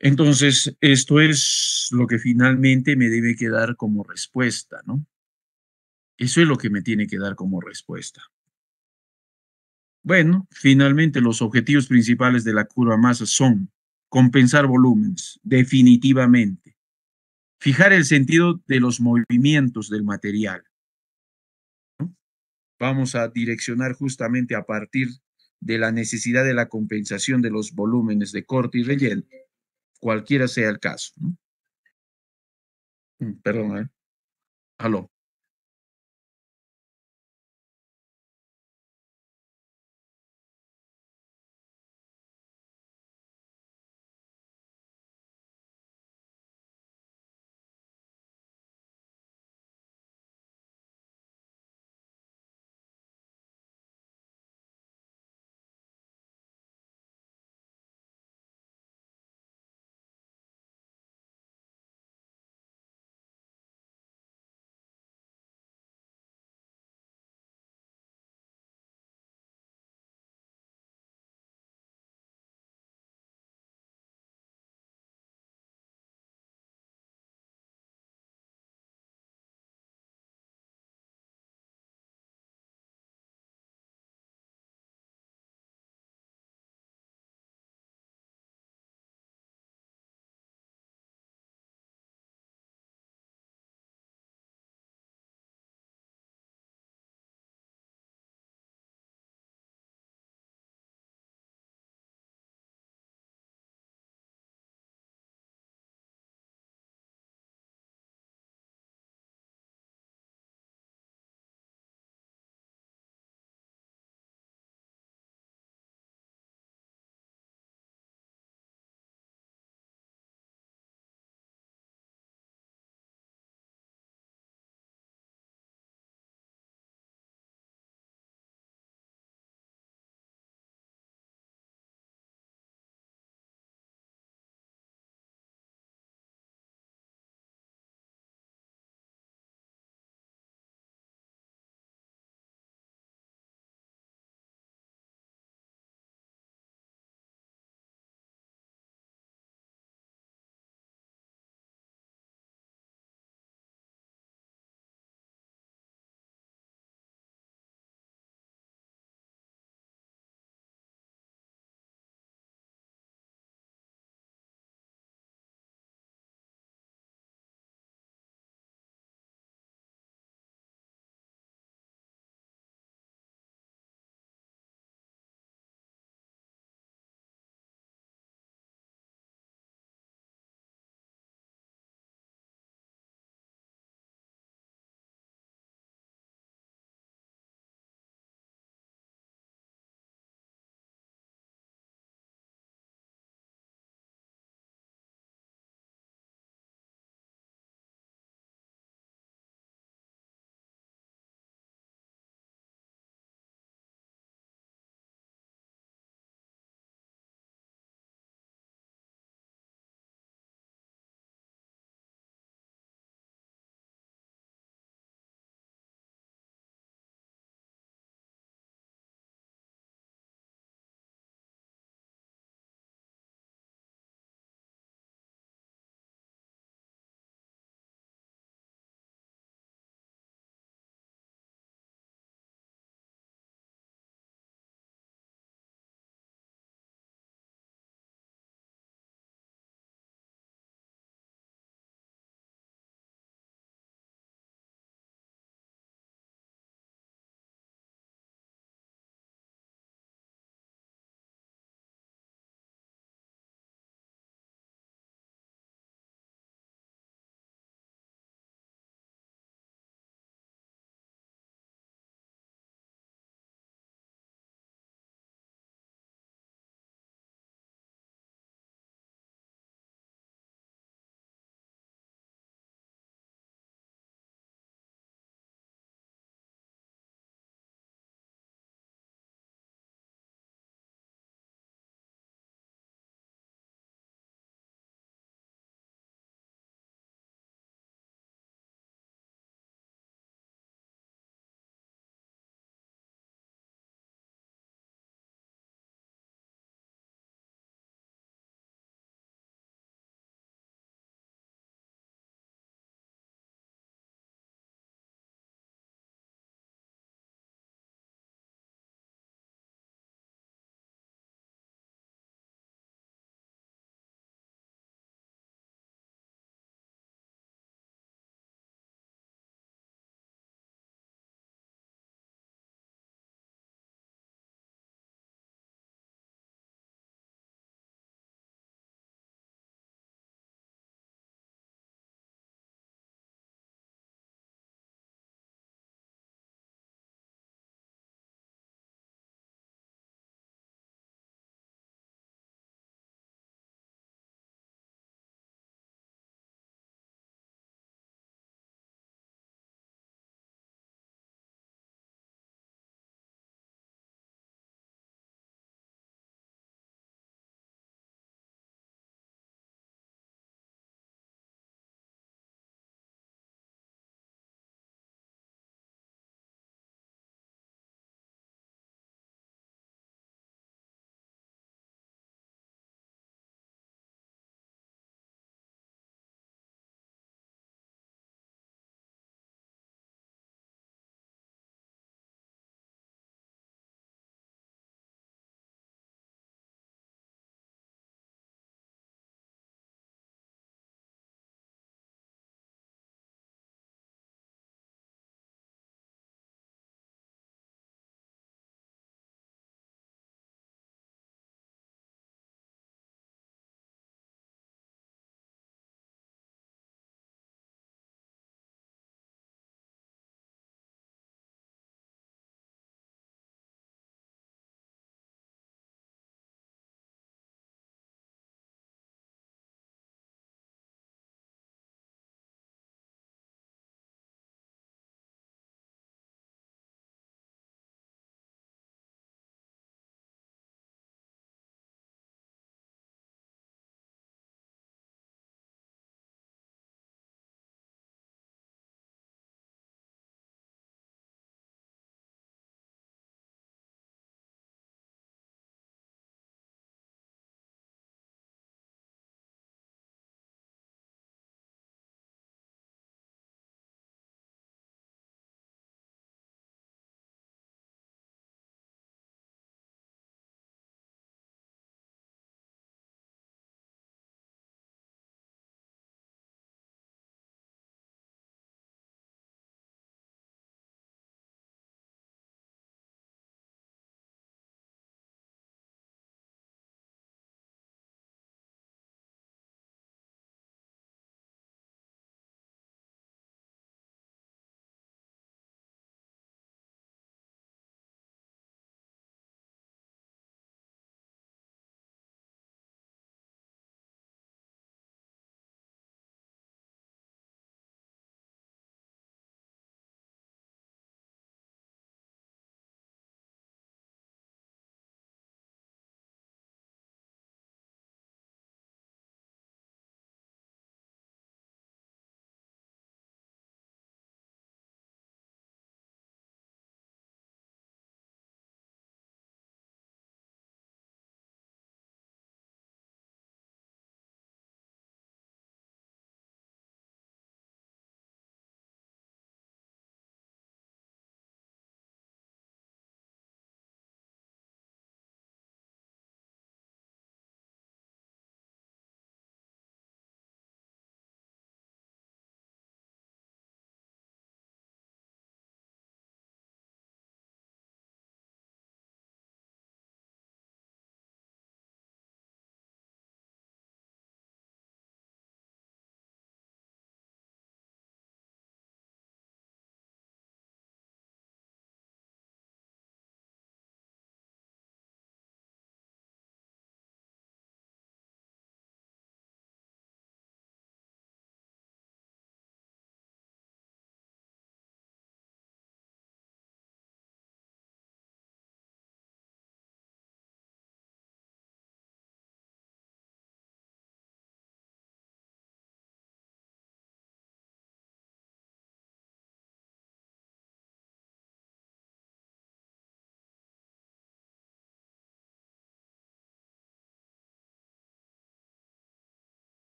Entonces, esto es lo que finalmente me debe quedar como respuesta, ¿no? Eso es lo que me tiene que dar como respuesta. Bueno, finalmente los objetivos principales de la curva masa son compensar volúmenes, definitivamente. Fijar el sentido de los movimientos del material, ¿no? Vamos a direccionar justamente a partir de la necesidad de la compensación de los volúmenes de corte y relleno, cualquiera sea el caso, ¿no? Perdón, ¿eh? Aló.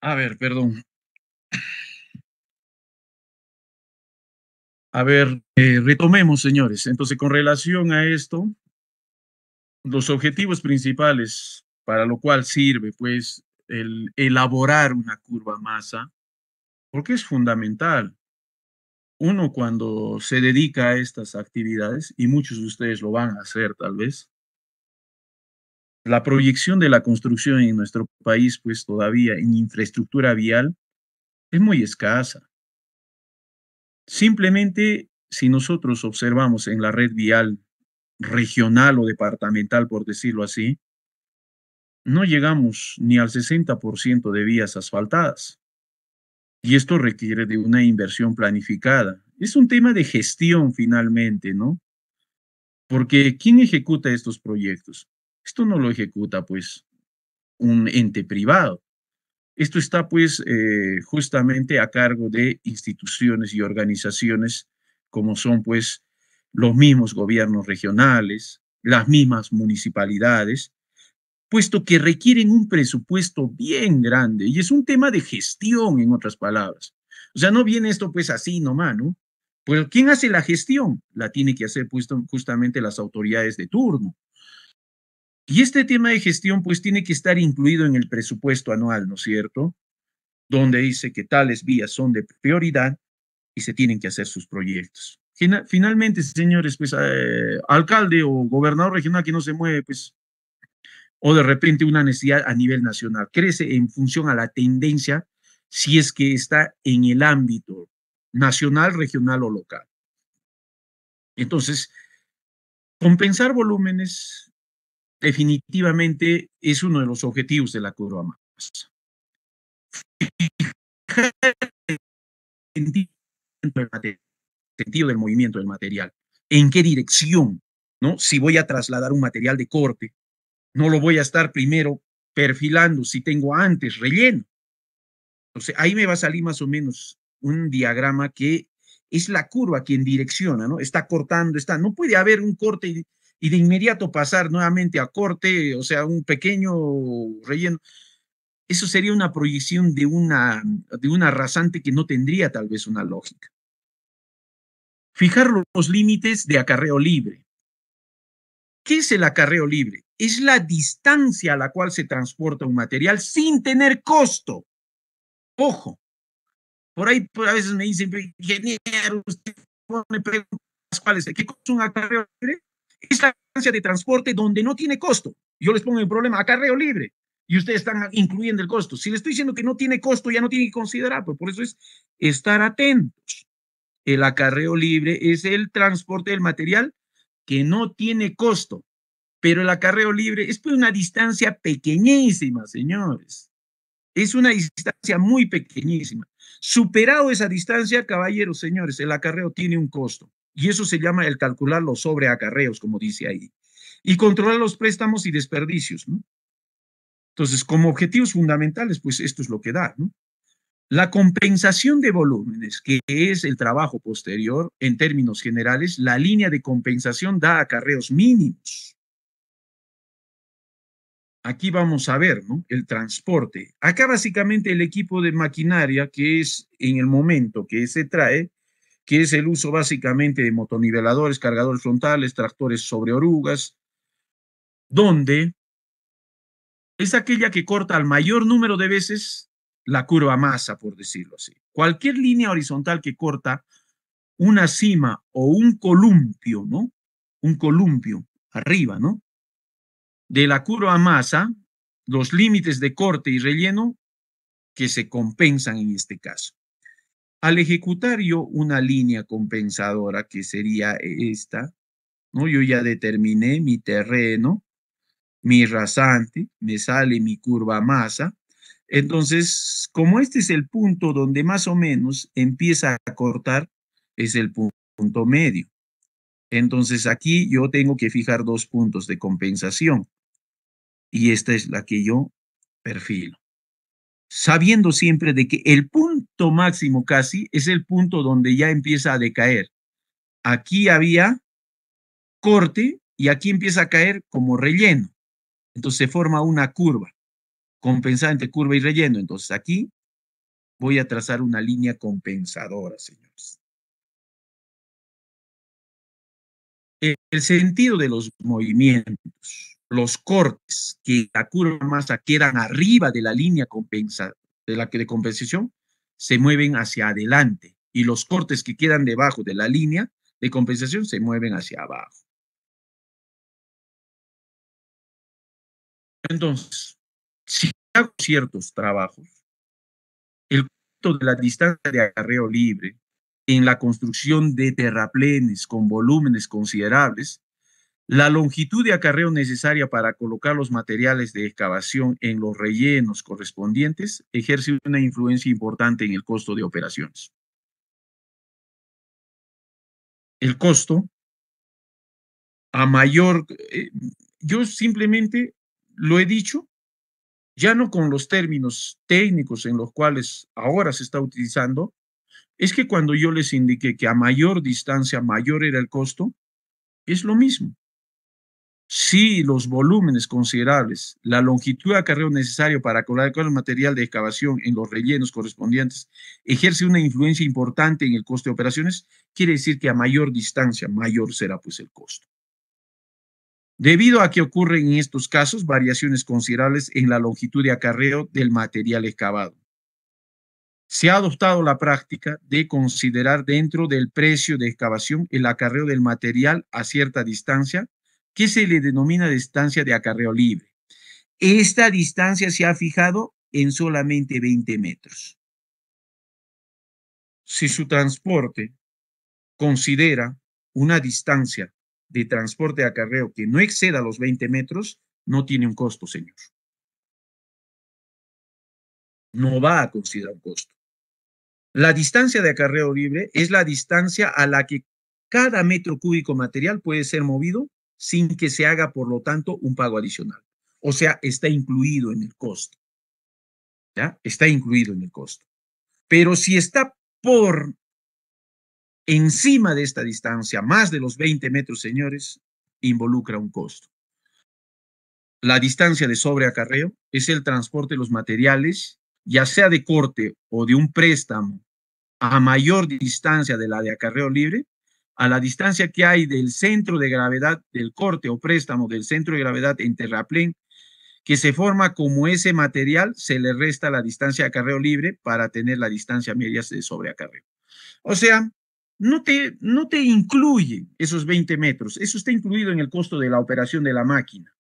A ver, perdón. A ver, retomemos, señores. Entonces, con relación a esto, los objetivos principales para lo cual sirve, pues, el elaborar una curva masa, porque es fundamental. Uno cuando se dedica a estas actividades, y muchos de ustedes lo van a hacer tal vez, la proyección de la construcción en nuestro país, pues todavía en infraestructura vial, es muy escasa. Simplemente, si nosotros observamos en la red vial regional o departamental, por decirlo así, no llegamos ni al 60% de vías asfaltadas. Y esto requiere de una inversión planificada. Es un tema de gestión finalmente, ¿no? Porque ¿quién ejecuta estos proyectos? Esto no lo ejecuta pues un ente privado. Esto está pues justamente a cargo de instituciones y organizaciones como son pues los mismos gobiernos regionales, las mismas municipalidades, puesto que requieren un presupuesto bien grande y es un tema de gestión, en otras palabras. O sea, no viene esto pues así nomás, ¿no? Pues, ¿quién hace la gestión? La tiene que hacer pues, justamente las autoridades de turno. Y este tema de gestión pues tiene que estar incluido en el presupuesto anual, ¿no es cierto? Donde dice que tales vías son de prioridad y se tienen que hacer sus proyectos. Finalmente, señores, pues alcalde o gobernador regional que no se mueve, pues o de repente una necesidad a nivel nacional. Crece en función a la tendencia si es que está en el ámbito nacional, regional o local. Entonces, compensar volúmenes definitivamente es uno de los objetivos de la curva masa. Sentido del movimiento del material. ¿En qué dirección? ¿No? Si voy a trasladar un material de corte, no lo voy a estar primero perfilando si tengo antes relleno. Entonces, ahí me va a salir más o menos un diagrama que es la curva quien direcciona, ¿no? Está cortando, está, no puede haber un corte y de inmediato pasar nuevamente a corte, o sea, un pequeño relleno. Eso sería una proyección de una rasante que no tendría tal vez una lógica. Fijar los límites de acarreo libre. ¿Qué es el acarreo libre? Es la distancia a la cual se transporta un material sin tener costo. Ojo, por ahí a veces me dicen, ingeniero, usted me pregunta cuál es, ¿qué cosa es un acarreo libre? Es la distancia de transporte donde no tiene costo. Yo les pongo el problema, acarreo libre, y ustedes están incluyendo el costo. Si les estoy diciendo que no tiene costo, ya no tienen que considerar, pues por eso es estar atentos. El acarreo libre es el transporte del material que no tiene costo, pero el acarreo libre es pues una distancia pequeñísima, señores. Es una distancia muy pequeñísima. Superado esa distancia, caballeros, señores, el acarreo tiene un costo. Y eso se llama el calcular los sobreacarreos, como dice ahí. Y controlar los préstamos y desperdicios, ¿no? Entonces, como objetivos fundamentales, pues esto es lo que da, ¿no? La compensación de volúmenes, que es el trabajo posterior, en términos generales, la línea de compensación da acarreos mínimos. Aquí vamos a ver, ¿no? El transporte. Acá básicamente el equipo de maquinaria, que es en el momento que se trae, que es el uso básicamente de motoniveladores, cargadores frontales, tractores sobre orugas, donde es aquella que corta al mayor número de veces la curva masa, por decirlo así. Cualquier línea horizontal que corta una cima o un columpio, ¿no? Un columpio arriba, ¿no? De la curva masa, los límites de corte y relleno que se compensan en este caso. Al ejecutar yo una línea compensadora, que sería esta, ¿no? Yo ya determiné mi terreno, mi rasante, me sale mi curva masa. Entonces, como este es el punto donde más o menos empieza a cortar, es el punto medio. Entonces, aquí yo tengo que fijar dos puntos de compensación y esta es la que yo perfilo, sabiendo siempre de que el punto máximo casi es el punto donde ya empieza a decaer. Aquí había corte y aquí empieza a caer como relleno. Entonces se forma una curva. compensada entre curva y relleno. Entonces aquí voy a trazar una línea compensadora, señores. El sentido de los movimientos, los cortes que la curva masa quedan arriba de la línea de compensación, se mueven hacia adelante y los cortes que quedan debajo de la línea de compensación se mueven hacia abajo. Entonces, si hago ciertos trabajos, el costo de la distancia de acarreo libre en la construcción de terraplenes con volúmenes considerables, la longitud de acarreo necesaria para colocar los materiales de excavación en los rellenos correspondientes ejerce una influencia importante en el costo de operaciones. El costo a mayor, yo simplemente lo he dicho, ya no con los términos técnicos en los cuales ahora se está utilizando, es que cuando yo les indiqué que a mayor distancia, mayor era el costo, es lo mismo. Si los volúmenes considerables, la longitud de acarreo necesario para colocar el material de excavación en los rellenos correspondientes ejerce una influencia importante en el costo de operaciones, quiere decir que a mayor distancia, mayor será pues el costo. Debido a que ocurren en estos casos variaciones considerables en la longitud de acarreo del material excavado, se ha adoptado la práctica de considerar dentro del precio de excavación el acarreo del material a cierta distancia, que se le denomina distancia de acarreo libre. Esta distancia se ha fijado en solamente 20 metros. Si su transporte considera una distancia de transporte de acarreo que no exceda los 20 metros, no tiene un costo, señor. No va a considerar un costo. La distancia de acarreo libre es la distancia a la que cada metro cúbico material puede ser movido sin que se haga, por lo tanto, un pago adicional. O sea, está incluido en el costo. ¿Ya? Está incluido en el costo. Pero si está por encima de esta distancia, más de los 20 metros, señores, involucra un costo. La distancia de sobreacarreo es el transporte de los materiales, ya sea de corte o de un préstamo, a mayor distancia de la de acarreo libre, a la distancia que hay del centro de gravedad del corte o préstamo del centro de gravedad en terraplén, que se forma como ese material, se le resta la distancia de acarreo libre para tener la distancia media de sobreacarreo. O sea, no te incluye esos 20 metros, eso está incluido en el costo de la operación de la máquina.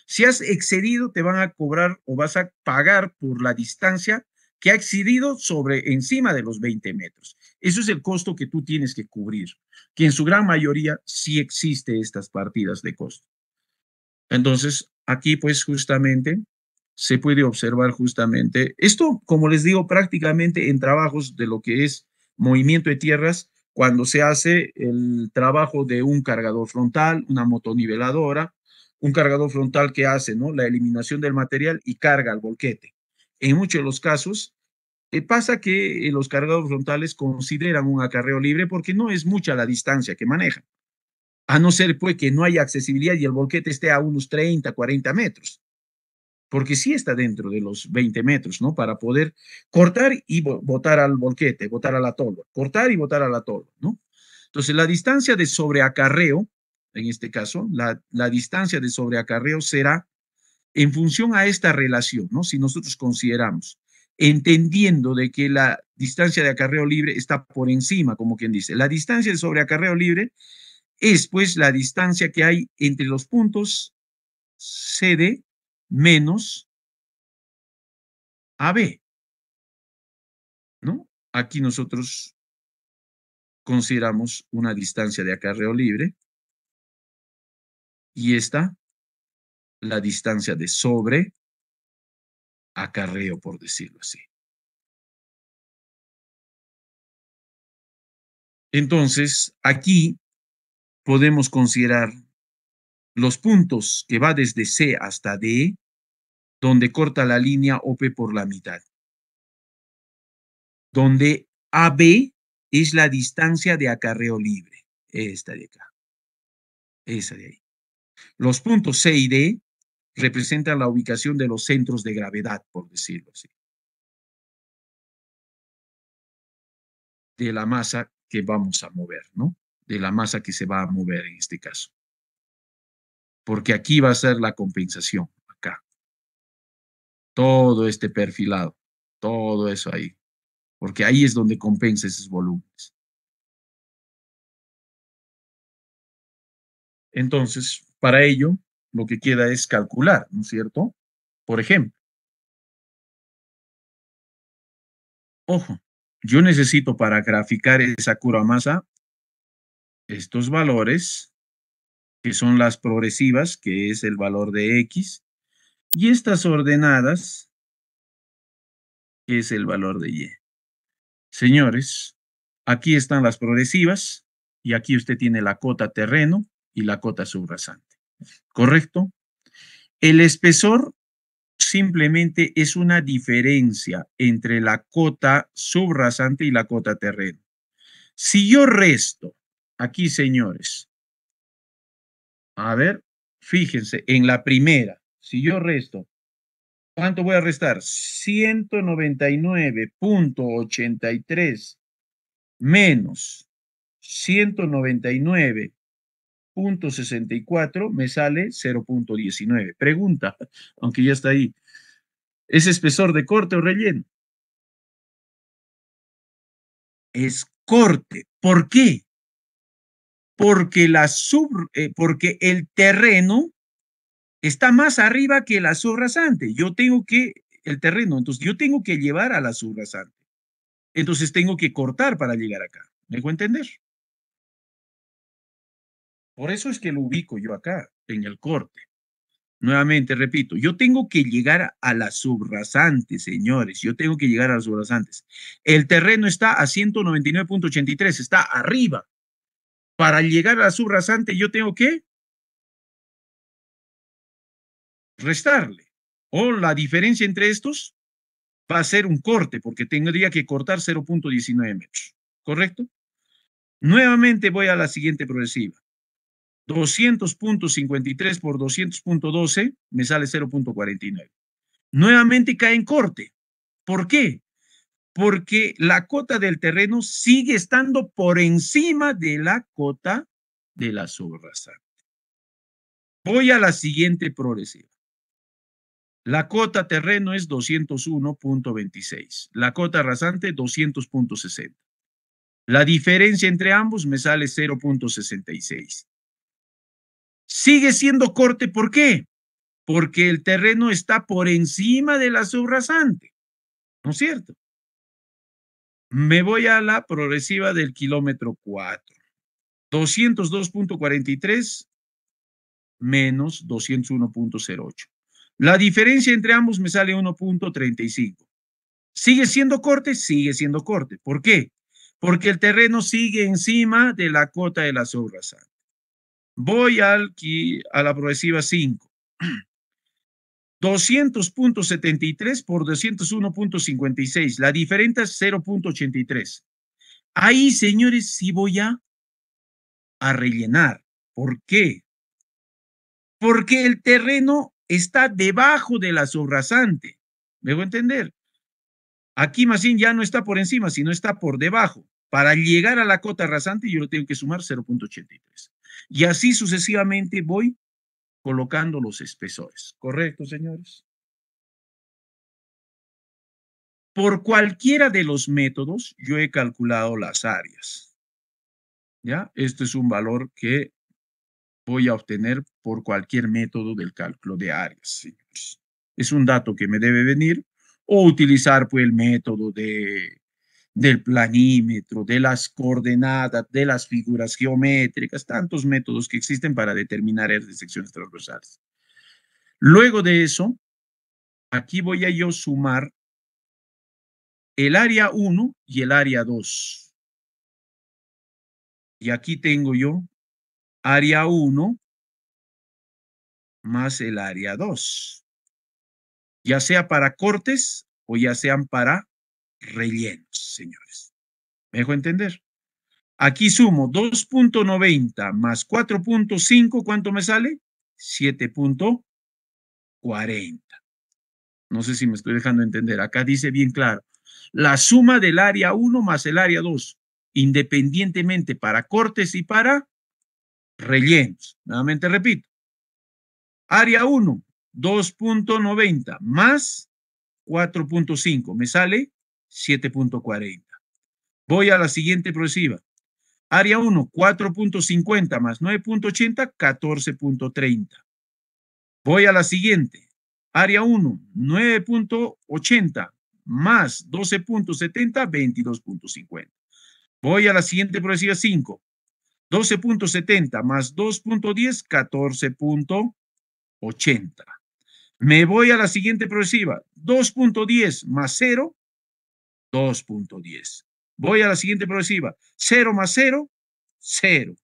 Si has excedido, te van a cobrar o vas a pagar por la distancia que ha excedido sobre encima de los 20 metros. Eso es el costo que tú tienes que cubrir, que en su gran mayoría sí existe estas partidas de costo. Entonces, aquí pues justamente se puede observar justamente esto, como les digo, prácticamente en trabajos de lo que es movimiento de tierras, cuando se hace el trabajo de un cargador frontal, una motoniveladora, un cargador frontal que hace, ¿no?, la eliminación del material y carga al volquete. En muchos de los casos, pasa que los cargadores frontales consideran un acarreo libre porque no es mucha la distancia que manejan, a no ser pues que no haya accesibilidad y el volquete esté a unos 30, 40 metros, porque sí está dentro de los 20 metros, ¿no? Para poder cortar y botar al volquete, botar a la tolva, cortar y botar a la tolva, ¿no? Entonces, la distancia de sobreacarreo, en este caso, la distancia de sobreacarreo será en función a esta relación, ¿no? Si nosotros consideramos, entendiendo de que la distancia de acarreo libre está por encima, como quien dice, la distancia de sobreacarreo libre es pues la distancia que hay entre los puntos CD menos AB, ¿no? Aquí nosotros consideramos una distancia de acarreo libre y esta la distancia de sobre acarreo, por decirlo así. Entonces, aquí podemos considerar los puntos que va desde C hasta D, donde corta la línea OP por la mitad, donde AB es la distancia de acarreo libre, esta de acá, esa de ahí. Los puntos C y D representa la ubicación de los centros de gravedad, por decirlo así, de la masa que vamos a mover, ¿no? De la masa que se va a mover en este caso. Porque aquí va a ser la compensación, acá. Todo este perfilado, todo eso ahí. Porque ahí es donde compensa esos volúmenes. Entonces, para ello, lo que queda es calcular, ¿no es cierto? Por ejemplo, ojo, yo necesito para graficar esa curva masa estos valores, que son las progresivas, que es el valor de X, y estas ordenadas, que es el valor de Y. Señores, aquí están las progresivas, y aquí usted tiene la cota terreno y la cota subrasante. ¿Correcto? El espesor simplemente es una diferencia entre la cota subrasante y la cota terreno. Si yo resto, aquí señores, a ver, fíjense, en la primera, si yo resto, ¿cuánto voy a restar? 199.83 menos 199.64 me sale 0.19. Pregunta, aunque ya está ahí. ¿Es espesor de corte o relleno? Es corte. ¿Por qué? Porque, porque el terreno está más arriba que la subrasante. Yo tengo que, el terreno, entonces yo tengo que llevar a la subrasante. Entonces tengo que cortar para llegar acá. ¿Me dejo entender? Por eso es que lo ubico yo acá, en el corte. Nuevamente, repito, yo tengo que llegar a las subrasantes, señores. Yo tengo que llegar a las subrasantes. El terreno está a 199.83, está arriba. Para llegar a la subrasante, yo tengo que restarle. O la diferencia entre estos va a ser un corte, porque tendría que cortar 0.19 metros. ¿Correcto? Nuevamente voy a la siguiente progresiva. 200.53 por 200.12 me sale 0.49. Nuevamente cae en corte. ¿Por qué? Porque la cota del terreno sigue estando por encima de la cota de la subrasante. Voy a la siguiente progresiva. La cota terreno es 201.26. La cota rasante 200.60. La diferencia entre ambos me sale 0.66. Sigue siendo corte, ¿por qué? Porque el terreno está por encima de la subrasante, ¿no es cierto? Me voy a la progresiva del kilómetro 4. 202.43 menos 201.08. La diferencia entre ambos me sale 1.35. ¿Sigue siendo corte? Sigue siendo corte. ¿Por qué? Porque el terreno sigue encima de la cota de la subrasante. Voy a la progresiva 5. 200.73 por 201.56. La diferencia es 0.83. Ahí, señores, sí voy a rellenar. ¿Por qué? Porque el terreno está debajo de la subrasante. ¿Me voy a entender? Aquí más bien ya no está por encima, sino está por debajo. Para llegar a la cota rasante yo le tengo que sumar 0.83. Y así sucesivamente voy colocando los espesores. ¿Correcto, señores? Por cualquiera de los métodos yo he calculado las áreas. ¿Ya? Este es un valor que voy a obtener por cualquier método del cálculo de áreas, señores. Es un dato que me debe venir o utilizar pues el método del planímetro, de las coordenadas, de las figuras geométricas, tantos métodos que existen para determinar áreas de secciones transversales. Luego de eso, aquí voy a yo sumar el área 1 y el área 2. Y aquí tengo yo área 1 más el área 2. Ya sea para cortes o ya sean para rellenos, señores. ¿Me dejo entender? Aquí sumo 2.90 más 4.5, ¿cuánto me sale? 7.5. 40. No sé si me estoy dejando entender. Acá dice bien claro. La suma del área 1 más el área 2, independientemente para cortes y para rellenos. Nuevamente repito. Área 1, 2.90 más 4.5. Me sale 7.40. Voy a la siguiente progresiva. Área 1, 4.50 más 9.80, 14.30. Voy a la siguiente. Área 1, 9.80 más 12.70, 22.50. Voy a la siguiente progresiva 5. 12.70 más 2.10, 14.80. Me voy a la siguiente progresiva. 2.10 más 0, 2.10. Voy a la siguiente progresiva. 0 más 0, 0.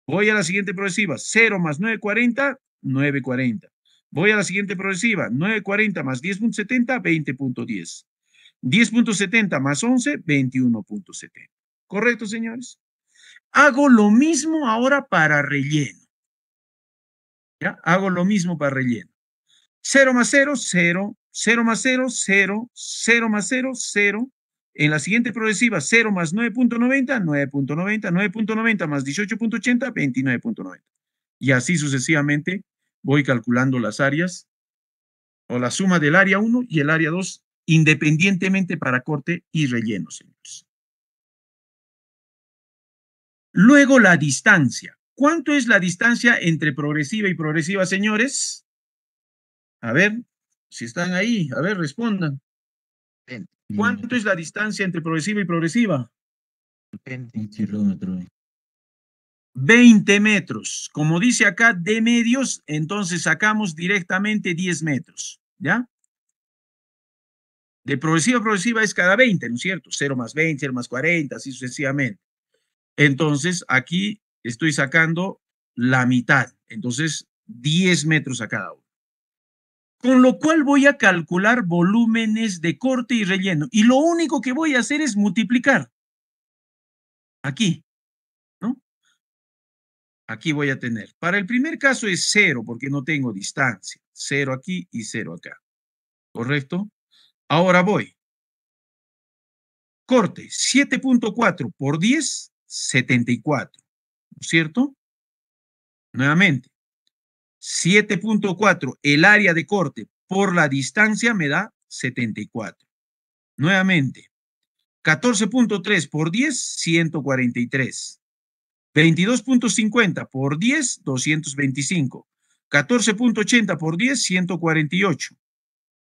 Voy a la siguiente progresiva. 0 más 9.40, 9.40. Voy a la siguiente progresiva. 9.40 más 10.70, 20.10. 10.70 más 11, 21.70. ¿Correcto, señores? Hago lo mismo ahora para relleno. ¿Ya? Hago lo mismo para relleno. 0 más 0, 0. 0 más 0, 0. 0 más 0, 0. En la siguiente progresiva, 0 más 9.90, 9.90. 9.90 más 18.80, 29.90. Y así sucesivamente voy calculando las áreas o la suma del área 1 y el área 2 independientemente para corte y relleno, señores. Luego la distancia. ¿Cuánto es la distancia entre progresiva y progresiva, señores? A ver, si están ahí, a ver, respondan. ¿Cuánto es la distancia entre progresiva y progresiva?
1 kilómetro.
20 metros. Como dice acá, de medios, entonces sacamos directamente 10 metros, ¿ya? De progresiva a progresiva es cada 20, ¿no es cierto? 0 más 20, 0 más 40, así sucesivamente. Entonces, aquí estoy sacando la mitad. Entonces, 10 metros a cada uno. Con lo cual voy a calcular volúmenes de corte y relleno. Y lo único que voy a hacer es multiplicar. Aquí, ¿no? Aquí voy a tener. Para el primer caso es 0 porque no tengo distancia. 0 aquí y 0 acá. ¿Correcto? Ahora voy. Corte, 7.4 por 10, 74. ¿No es cierto? Nuevamente. 7.4, el área de corte por la distancia me da 74. Nuevamente, 14.3 por 10, 143. 22.50 por 10, 225. 14.80 por 10, 148.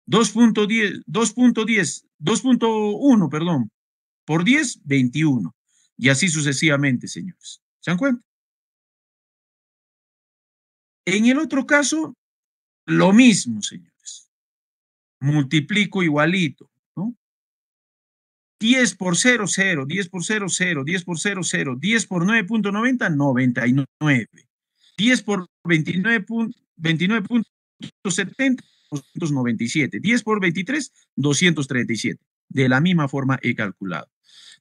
2.10, 2.1, perdón, por 10, 21. Y así sucesivamente, señores. ¿Se dan cuenta? En el otro caso, lo mismo, señores. Multiplico igualito, ¿no? 10 por 0, 0. 10 por 0, 0. 10 por 0, 0. 10 por 9.90, 99. 10 por 29.70, 297. 10 por 23, 237. De la misma forma he calculado.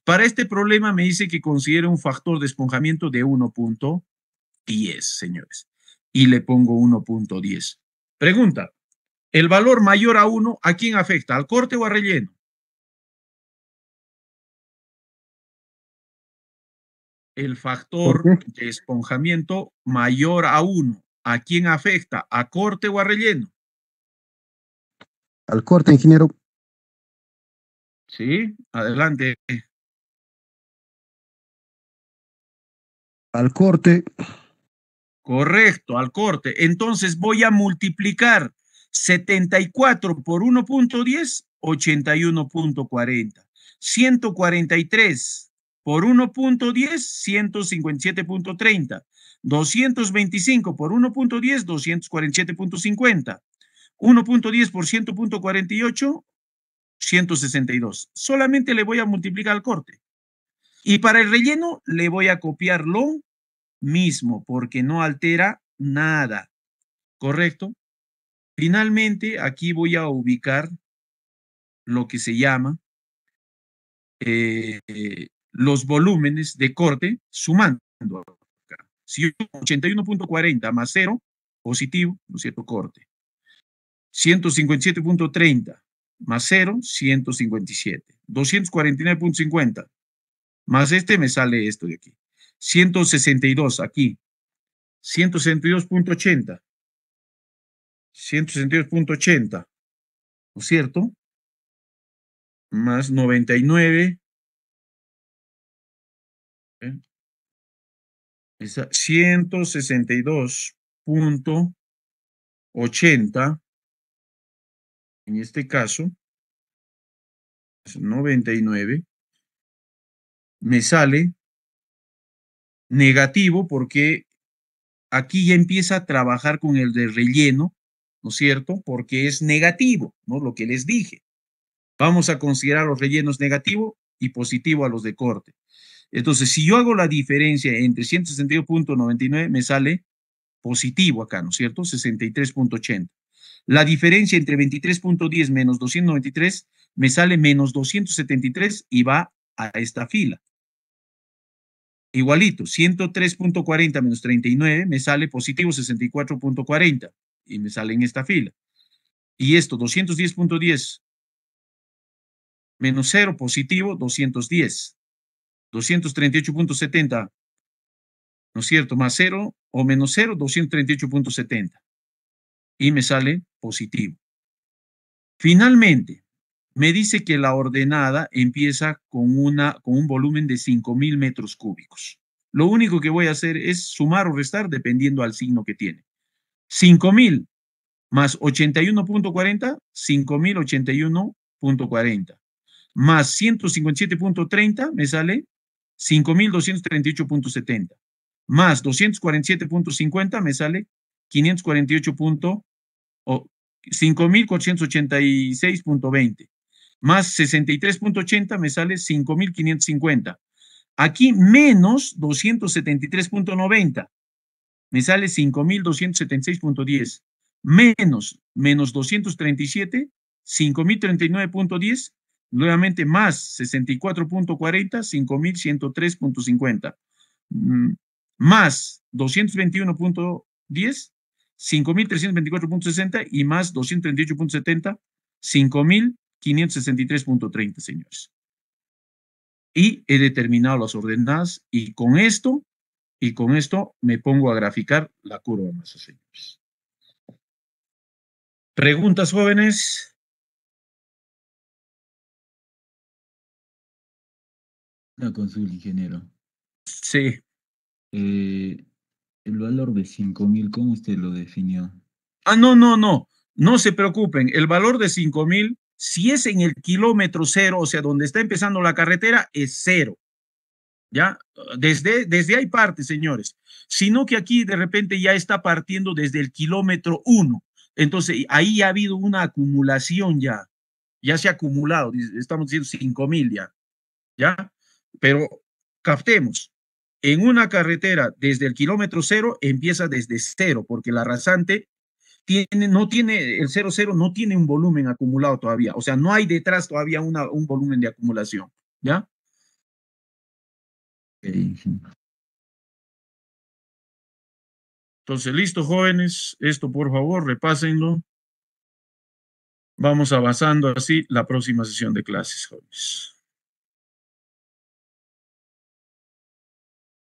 Para este problema me dice que considere un factor de esponjamiento de 1.10, señores. Y le pongo 1.10. Pregunta, ¿el valor mayor a 1 a quién afecta? ¿Al corte o al relleno? El factor de esponjamiento mayor a 1, ¿a quién afecta? ¿A corte o a relleno?
Al corte, ingeniero.
Sí, adelante.
Al corte.
Correcto, al corte. Entonces voy a multiplicar 74 por 1.10, 81.40. 143 por 1.10, 157.30. 225 por 1.10, 247.50. 1.10 por 100.48, 162. Solamente le voy a multiplicar al corte. Y para el relleno le voy a copiar lo mismo, porque no altera nada. ¿Correcto? Finalmente, aquí voy a ubicar lo que se llama los volúmenes de corte sumando. Si yo 81.40 más 0, positivo, ¿no es cierto? Corte. 157.30 más 0, 157. 249.50 más este me sale esto de aquí. 162 aquí. 162.80. 162.80. ¿No es cierto? Más 99. Esa 162.80. En este caso, es 99. Me sale negativo porque aquí ya empieza a trabajar con el de relleno, ¿no es cierto? Porque es negativo, ¿no? Lo que les dije. Vamos a considerar los rellenos negativo y positivo a los de corte. Entonces, si yo hago la diferencia entre 162.99, me sale positivo acá, ¿no es cierto? 63.80. La diferencia entre 23.10 menos 293 me sale menos 273 y va a esta fila. Igualito, 103.40 menos 39 me sale positivo 64.40 y me sale en esta fila. Y esto, 210.10 menos 0 positivo 210. 238.70, ¿no es cierto? Más 0 o menos 0, 238.70. Y me sale positivo. Finalmente, me dice que la ordenada empieza con un volumen de 5.000 metros cúbicos. Lo único que voy a hacer es sumar o restar dependiendo al signo que tiene. 5.000 más 81.40, 5.081.40. Más 157.30 me sale 5.238.70. Más 247.50 me sale 5.486.20. Más 63.80 me sale 5.550. Aquí menos 273.90 me sale 5.276.10. Menos 237, 5.039.10. Nuevamente más 64.40, 5.103.50. Más 221.10, 5.324.60 y más 238.70, 5.563.30, señores. Y he determinado las ordenadas y con esto me pongo a graficar la curva de masa, señores. ¿Preguntas, jóvenes?
Una consulta, ingeniero.
Sí.
El valor de 5.000, ¿cómo usted lo definió?
No se preocupen. El valor de 5.000, si es en el kilómetro cero, o sea, donde está empezando la carretera, es cero. ¿Ya? Desde hay parte, señores. Sino que aquí de repente ya está partiendo desde el kilómetro 1. Entonces, ahí ha habido una acumulación ya. Ya se ha acumulado. Estamos diciendo 5.000 ya. ¿Ya? Pero captemos. En una carretera, desde el kilómetro 0, empieza desde 0, porque la rasante no tiene, el 00 no tiene un volumen acumulado todavía. O sea, no hay detrás todavía un volumen de acumulación. ¿Ya? Entonces, listo, jóvenes. Esto, por favor, repásenlo. Vamos avanzando así la próxima sesión de clases, jóvenes.